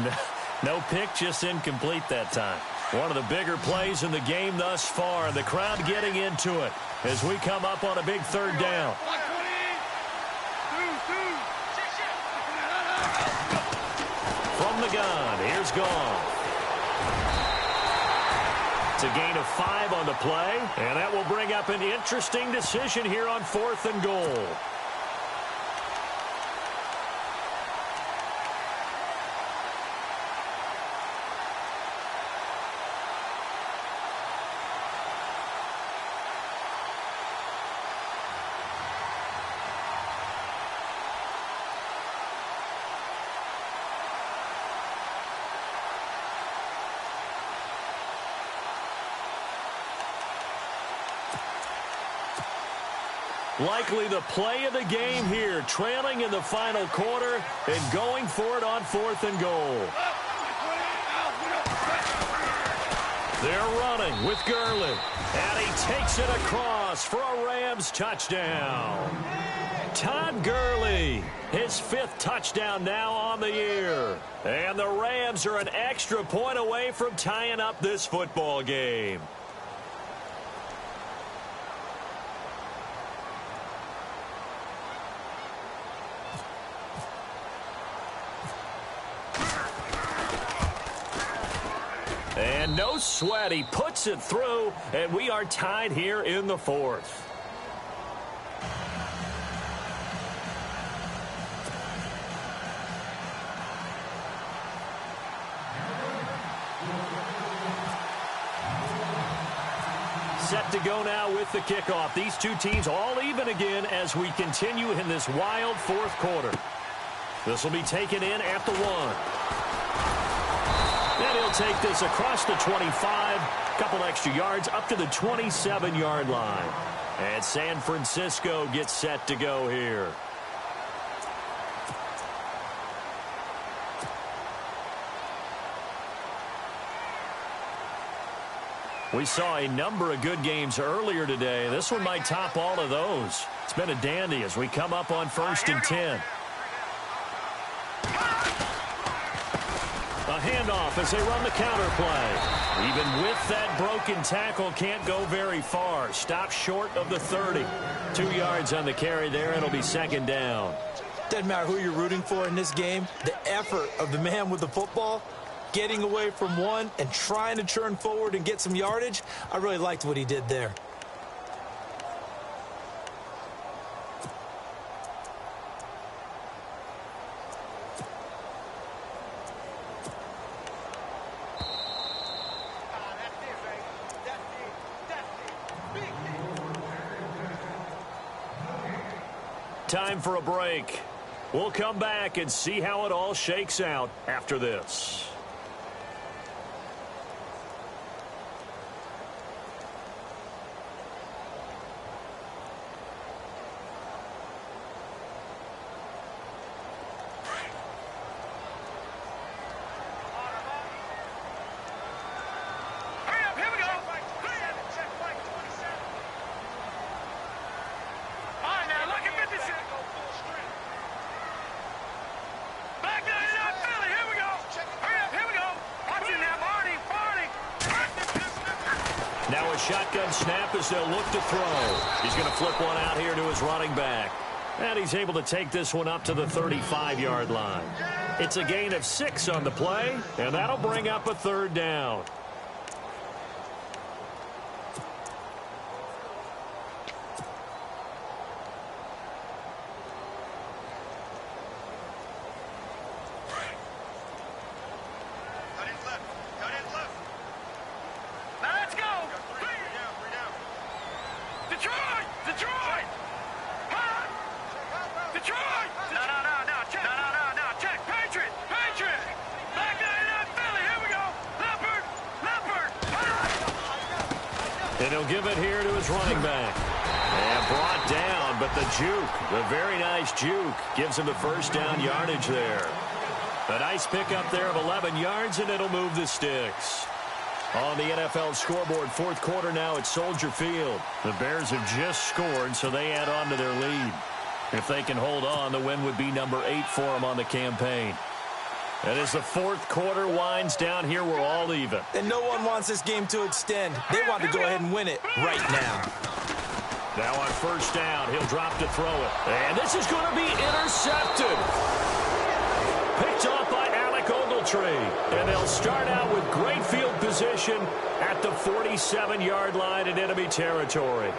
No pick, just incomplete that time. One of the bigger plays in the game thus far, and the crowd getting into it as we come up on a big 3rd down. From the gun, here's Goff. It's a gain of 5 on the play, and that will bring up an interesting decision here on 4th and goal. Likely the play of the game here, trailing in the final quarter and going for it on 4th and goal. They're running with Gurley, and he takes it across for a Rams touchdown. Todd Gurley, his 5th touchdown now on the year. And the Rams are an extra point away from tying up this football game. And no sweat, he puts it through, and we are tied here in the 4th. Set to go now with the kickoff. These two teams all even again as we continue in this wild 4th quarter. This will be taken in at the 1. And he'll take this across the 25, a couple extra yards up to the 27-yard line. And San Francisco gets set to go here. We saw a number of good games earlier today. This one might top all of those. It's been a dandy as we come up on 1st and 10. A handoff as they run the counter play. Even with that broken tackle, can't go very far. Stop short of the 30. 2 yards on the carry there. It'll be 2nd down. Doesn't matter who you're rooting for in this game. The effort of the man with the football, getting away from one and trying to turn forward and get some yardage, I really liked what he did there. Time for a break. We'll come back and see how it all shakes out after this. Now a shotgun snap as they'll look to throw. He's going to flip one out here to his running back. And he's able to take this one up to the 35-yard line. It's a gain of 6 on the play, and that'll bring up a 3rd down. And he'll give it here to his running back. And brought down, but the juke, the very nice juke, gives him the 1st down yardage there. A nice pickup there of 11 yards, and it'll move the sticks. On the NFL scoreboard, 4th quarter now at Soldier Field. The Bears have just scored, so they add on to their lead. If they can hold on, the win would be number 8 for them on the campaign. And as the 4th quarter winds down here, we're all even. And no one wants this game to extend. They want to go ahead and win it right now. Now on 1st down, he'll drop to throw it. And this is going to be intercepted. Picked off by Alec Ogletree. And they'll start out with great field position at the 47-yard line in enemy territory.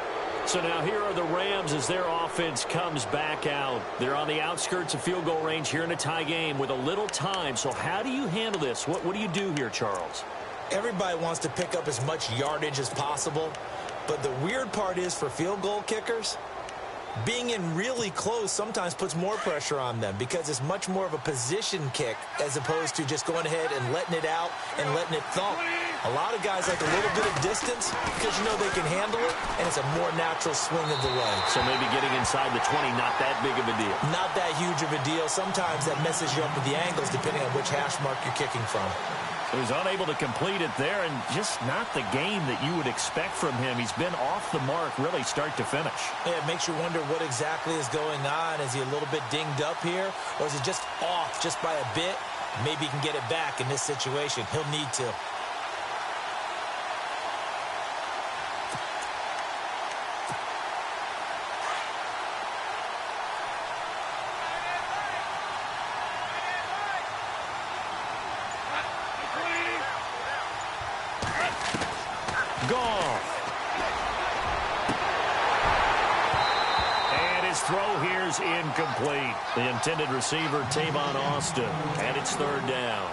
So now here are the Rams as their offense comes back out. They're on the outskirts of field goal range here in a tie game with a little time. So how do you handle this? What do you do here, Charles? Everybody wants to pick up as much yardage as possible. But the weird part is for field goal kickers, being in really close sometimes puts more pressure on them because it's much more of a position kick as opposed to just going ahead and letting it out and letting it thump. A lot of guys like a little bit of distance because you know they can handle it, and it's a more natural swing of the leg. So maybe getting inside the 20, not that big of a deal. Not that huge of a deal. Sometimes that messes you up with the angles depending on which hash mark you're kicking from. So he's unable to complete it there, and just not the game that you would expect from him. He's been off the mark really start to finish. Yeah, it makes you wonder what exactly is going on. Is he a little bit dinged up here, or is it just off just by a bit? Maybe he can get it back in this situation. He'll need to. Incomplete. The intended receiver, Tavon Austin, and it's 3rd down.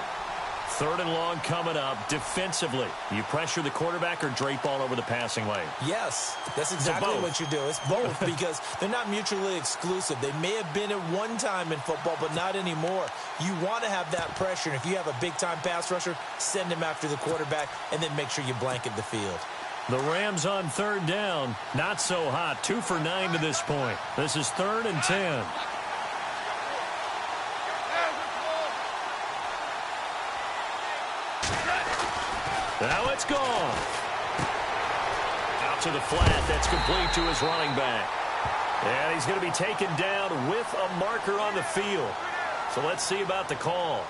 Third and long coming up. Defensively, you pressure the quarterback or drape all over the passing lane? Yes, that's exactly what you do. It's both because they're not mutually exclusive. They may have been at one time in football, but not anymore. You want to have that pressure. And if you have a big-time pass rusher, send him after the quarterback, and then make sure you blanket the field. The Rams on third down. Not so hot. 2 for 9 to this point. This is 3rd and 10. Now it's gone. Out to the flat. That's complete to his running back. And he's going to be taken down with a marker on the field. So let's see about the call.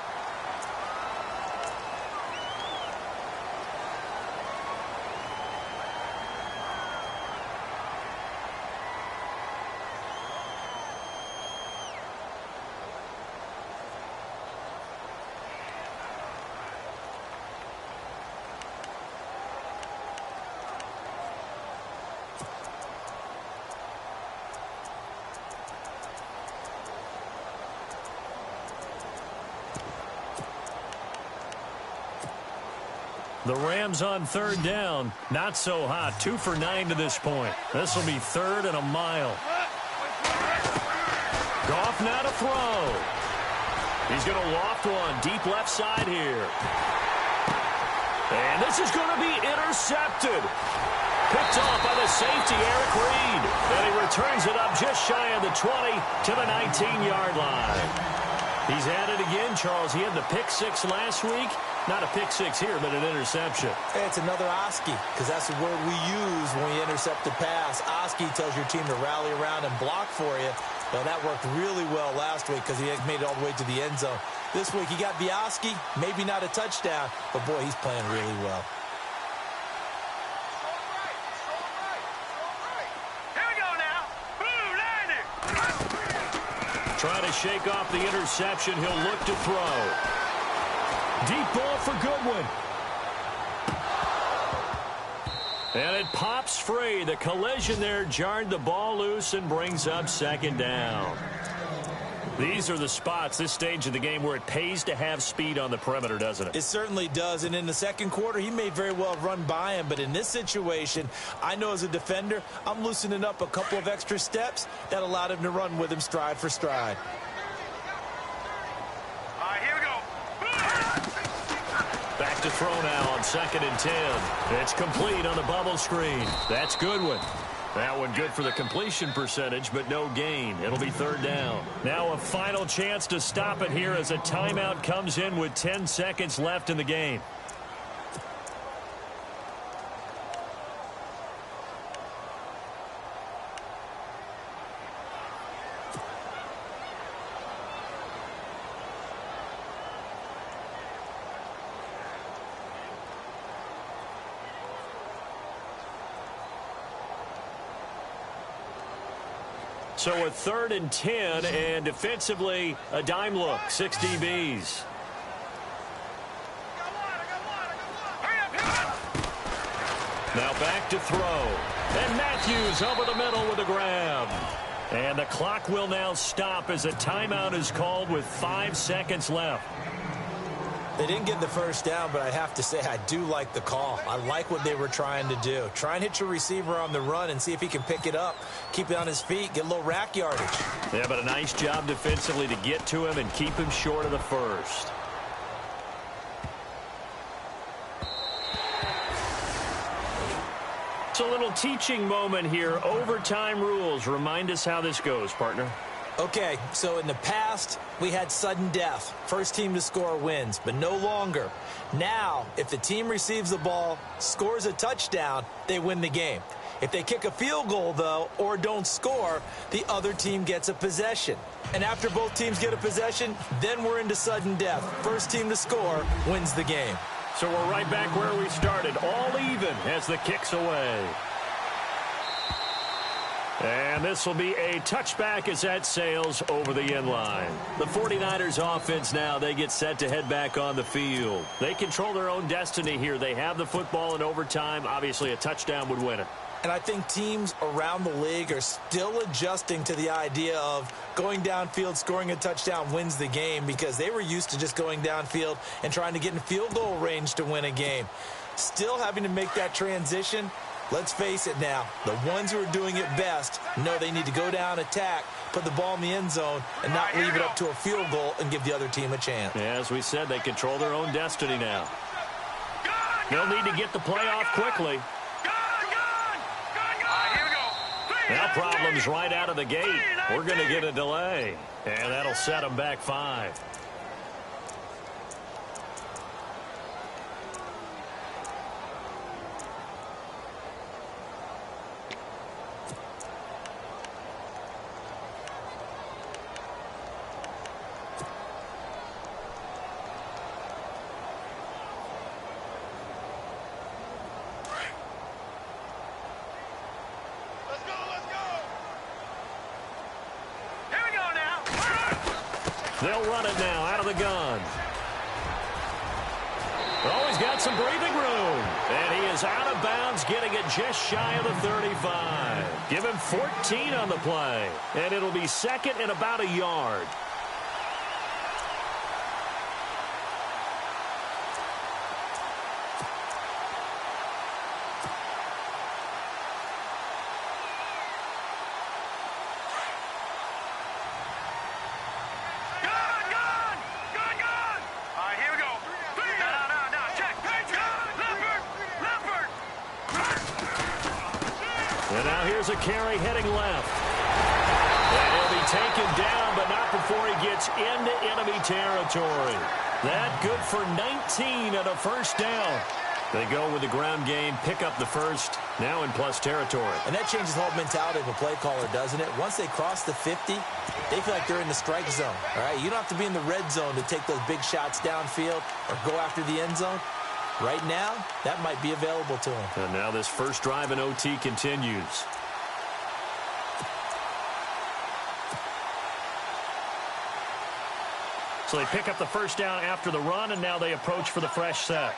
The Rams on third down. Not so hot. 2 for 9 to this point. This will be 3rd and a mile. Goff now to throw. He's going to loft one deep left side here. And this is going to be intercepted. Picked off by the safety, Eric Reed. And he returns it up just shy of the 20 to the 19-yard line. He's at it again, Charles. He had the pick 6 last week. Not a pick 6 here, but an interception. Hey, it's another Oski, because that's the word we use when we intercept a pass. Oski tells your team to rally around and block for you. Well, that worked really well last week because he made it all the way to the end zone. This week, he got the Oski, maybe not a touchdown, but, boy, he's playing really well. Here we go now. Trying to shake off the interception. He'll look to throw. Deep ball for Goodwin. And it pops free. The collision there jarred the ball loose and brings up 2nd down. These are the spots, this stage of the game, where it pays to have speed on the perimeter, doesn't it? It certainly does. And in the second quarter, he may very well run by him. But in this situation, I know as a defender, I'm loosening up a couple of extra steps that allowed him to run with him stride for stride. Here we go. Back to throw now on 2nd and 10. It's complete on the bubble screen. That's Goodwin. That one good for the completion percentage, but no gain. It'll be 3rd down. Now a final chance to stop it here as a timeout comes in with 10 seconds left in the game. So a 3rd and 10, and defensively, a dime look, 6 DBs. Now back to throw. And Matthews over the middle with a grab. And the clock will now stop as a timeout is called with 5 seconds left. They didn't get the first down, but I have to say I do like the call. I like what they were trying to do. Try and hit your receiver on the run and see if he can pick it up, keep it on his feet, get a little rack yardage. Yeah, but a nice job defensively to get to him and keep him short of the first. It's a little teaching moment here. Overtime rules. Remind us how this goes, partner. Okay, so in the past, we had sudden death. First team to score wins, but no longer. Now, if the team receives the ball, scores a touchdown, they win the game. If they kick a field goal, though, or don't score, the other team gets a possession. And after both teams get a possession, then we're into sudden death. First team to score wins the game. So we're right back where we started, all even as the kick's away. And this will be a touchback as that sails over the end line. The 49ers offense now, they get set to head back on the field. They control their own destiny here. They have the football in overtime. Obviously, a touchdown would win it. And I think teams around the league are still adjusting to the idea of going downfield, scoring a touchdown wins the game, because they were used to just going downfield and trying to get in field goal range to win a game. Still having to make that transition. Let's face it now, the ones who are doing it best know they need to go down, attack, put the ball in the end zone, and not leave it up to a field goal and give the other team a chance. Yeah, as we said, they control their own destiny now. They'll need to get the play off quickly. Now problems right out of the gate. We're going to get a delay, and that'll set them back 5. They'll run it now out of the gun. Oh, he's got some breathing room. And he is out of bounds, getting it just shy of the 35. Give him 14 on the play. And it'll be second and about a yard. And now here's a carry heading left. And he'll be taken down, but not before he gets into enemy territory. That good for 19 and a first down. They go with the ground game, pick up the first, now in plus territory. And that changes the whole mentality of a play caller, doesn't it? Once they cross the 50, they feel like they're in the strike zone. All right, you don't have to be in the red zone to take those big shots downfield or go after the end zone. Right now, that might be available to him. And now this first drive in OT continues. So they pick up the first down after the run, and now they approach for the fresh set.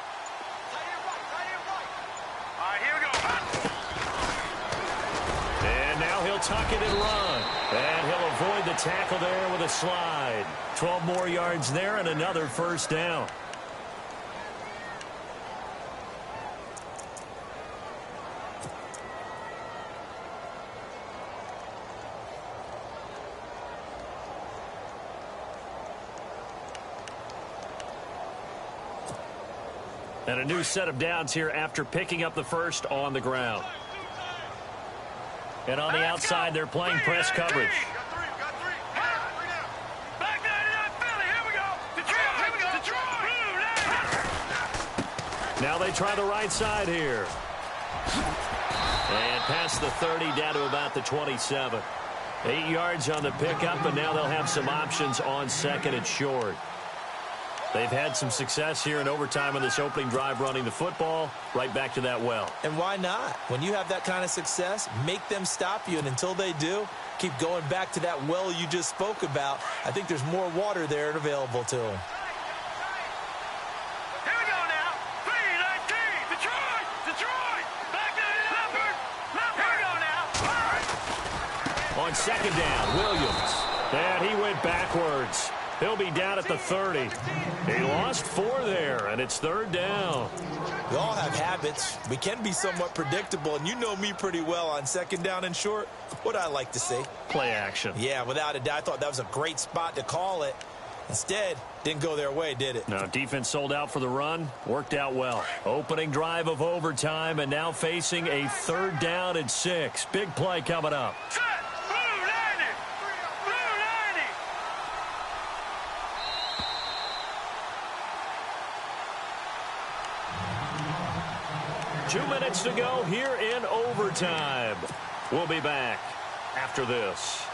And now he'll tuck it and run. And he'll avoid the tackle there with a slide. 12 more yards there and another first down. And a new set of downs here after picking up the first on the ground. And on the outside, they're playing press coverage. Now they try the right side here. And past the 30 down to about the 27. 8 yards on the pickup, and now they'll have some options on second and short. They've had some success here in overtime on this opening drive running the football. Right back to that well. And why not? When you have that kind of success, make them stop you. And until they do, keep going back to that well you just spoke about. I think there's more water there and available to them. Here we go now. 3-19. Detroit. Detroit. Back to Leopard. Here we go now. On second down, Williams. And he went backwards. He'll be down at the 30. He lost 4 there, and it's third down. We all have habits. We can be somewhat predictable, and you know me pretty well on second down and short. What I like to say? Play action. Yeah, without a doubt. I thought that was a great spot to call it. Instead, didn't go their way, did it? No, defense sold out for the run. Worked out well. Opening drive of overtime, and now facing a third down and 6. Big play coming up. 2 minutes to go here in overtime. We'll be back after this.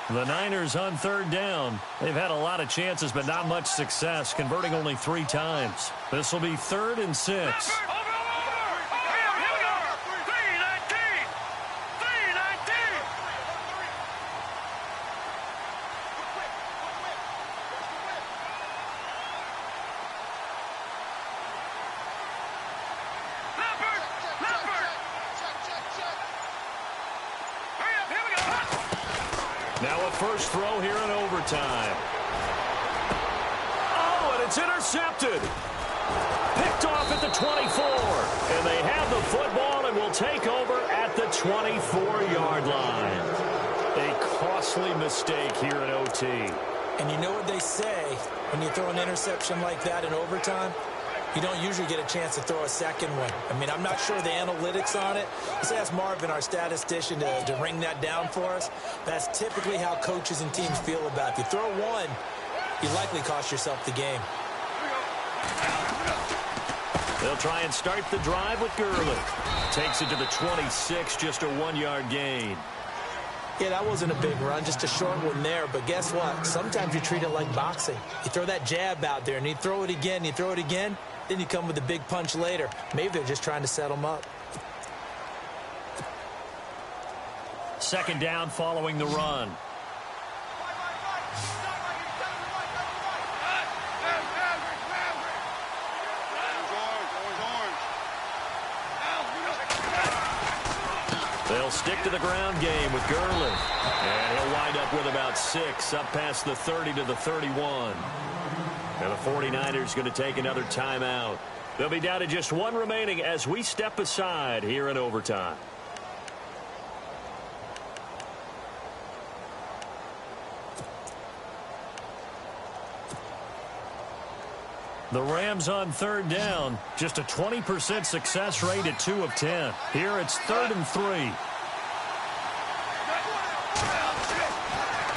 The Niners on third down. They've had a lot of chances, but not much success, converting only 3 times. This will be 3rd and 6. Now a first throw here in overtime. Oh, and it's intercepted. Picked off at the 24. And they have the football and will take over at the 24-yard line. A costly mistake here in OT. And you know what they say when you throw an interception like that in overtime? You don't usually get a chance to throw a second one. I mean, I'm not sure the analytics on it. Let's ask Marvin, our statistician, to ring that down for us. That's typically how coaches and teams feel about it. If you throw one, you likely cost yourself the game. They'll try and start the drive with Gurley. Takes it to the 26, just a 1-yard gain. Yeah, that wasn't a big run, just a short one there. But guess what? Sometimes you treat it like boxing. You throw that jab out there, and you throw it again, you throw it again, then you come with a big punch later. Maybe they're just trying to set them up. Second down following the run. They'll stick to the ground game with Gurley. And he'll wind up with about 6, up past the 30 to the 31. And the 49ers going to take another timeout. They'll be down to just 1 remaining as we step aside here in overtime. The Rams on third down, just a 20% success rate at 2 of 10. Here it's 3rd and 3.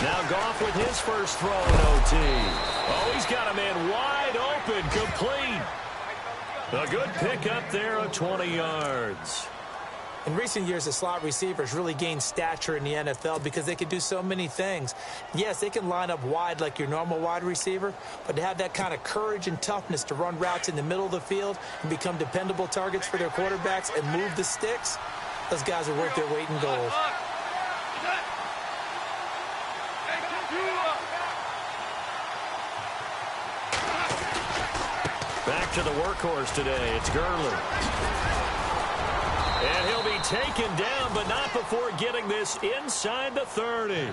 Now Goff with his first throw in OT. Oh, he's got a man wide open, complete. A good pickup there of 20 yards. In recent years, the slot receivers really gained stature in the NFL because they can do so many things. Yes, they can line up wide like your normal wide receiver, but to have that kind of courage and toughness to run routes in the middle of the field and become dependable targets for their quarterbacks and move the sticks, those guys are worth their weight in gold. Back to the workhorse today. It's Gurley. And he'll be taken down, but not before getting this inside the 30.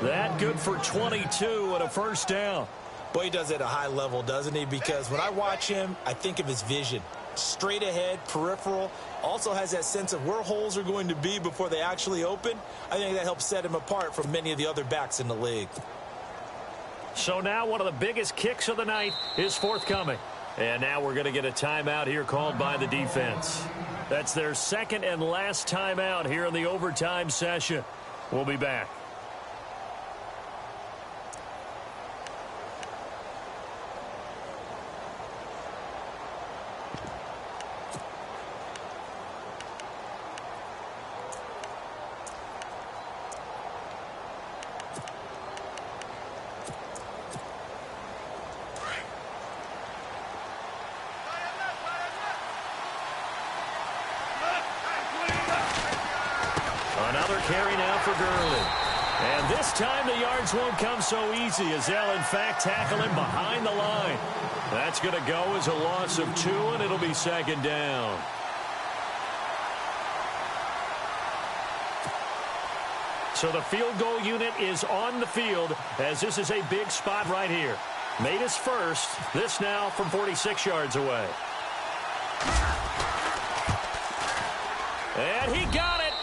That good for 22 and a first down. Boy, he does it at a high level, doesn't he? Because when I watch him, I think of his vision. Straight ahead, peripheral. Also has that sense of where holes are going to be before they actually open. I think that helps set him apart from many of the other backs in the league. So now one of the biggest kicks of the night is forthcoming. And now we're going to get a timeout here called by the defense. That's their second and last timeout here in the overtime session. We'll be back. Another carry now for Gurley. And this time the yards won't come so easy as they'll, in fact, tackle him behind the line. That's going to go as a loss of 2, and it'll be second down. So the field goal unit is on the field as this is a big spot right here. Made his first. This now from 46 yards away. And he got it.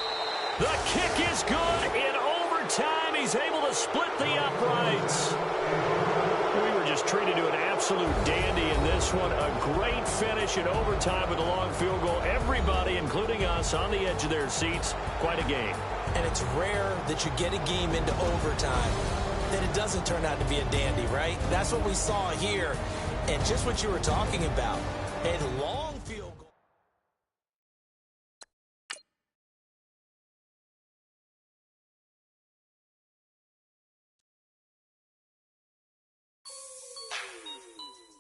The kick is good in overtime. He's able to split the uprights. We were just treated to an absolute dandy in this one. A great finish in overtime with a long field goal. Everybody, including us, on the edge of their seats. Quite a game. And it's rare that you get a game into overtime that it doesn't turn out to be a dandy, right? That's what we saw here. And just what you were talking about, a long field goal.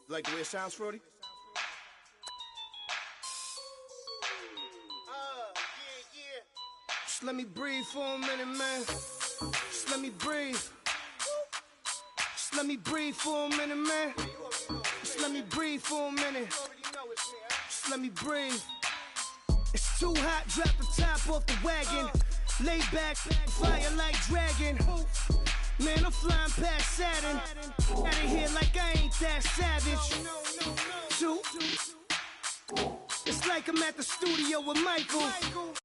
Like the way it sounds, Frody? Yeah. Just let me breathe for a minute, man. Just let me breathe. Just let me breathe for a minute, man. Just let me breathe for a minute. Just let me breathe. It's too hot, drop the top off the wagon. Lay back, fire like dragon. Man, I'm flying past Saturn. Out of here like I ain't that savage. Two. It's like I'm at the studio with Michael.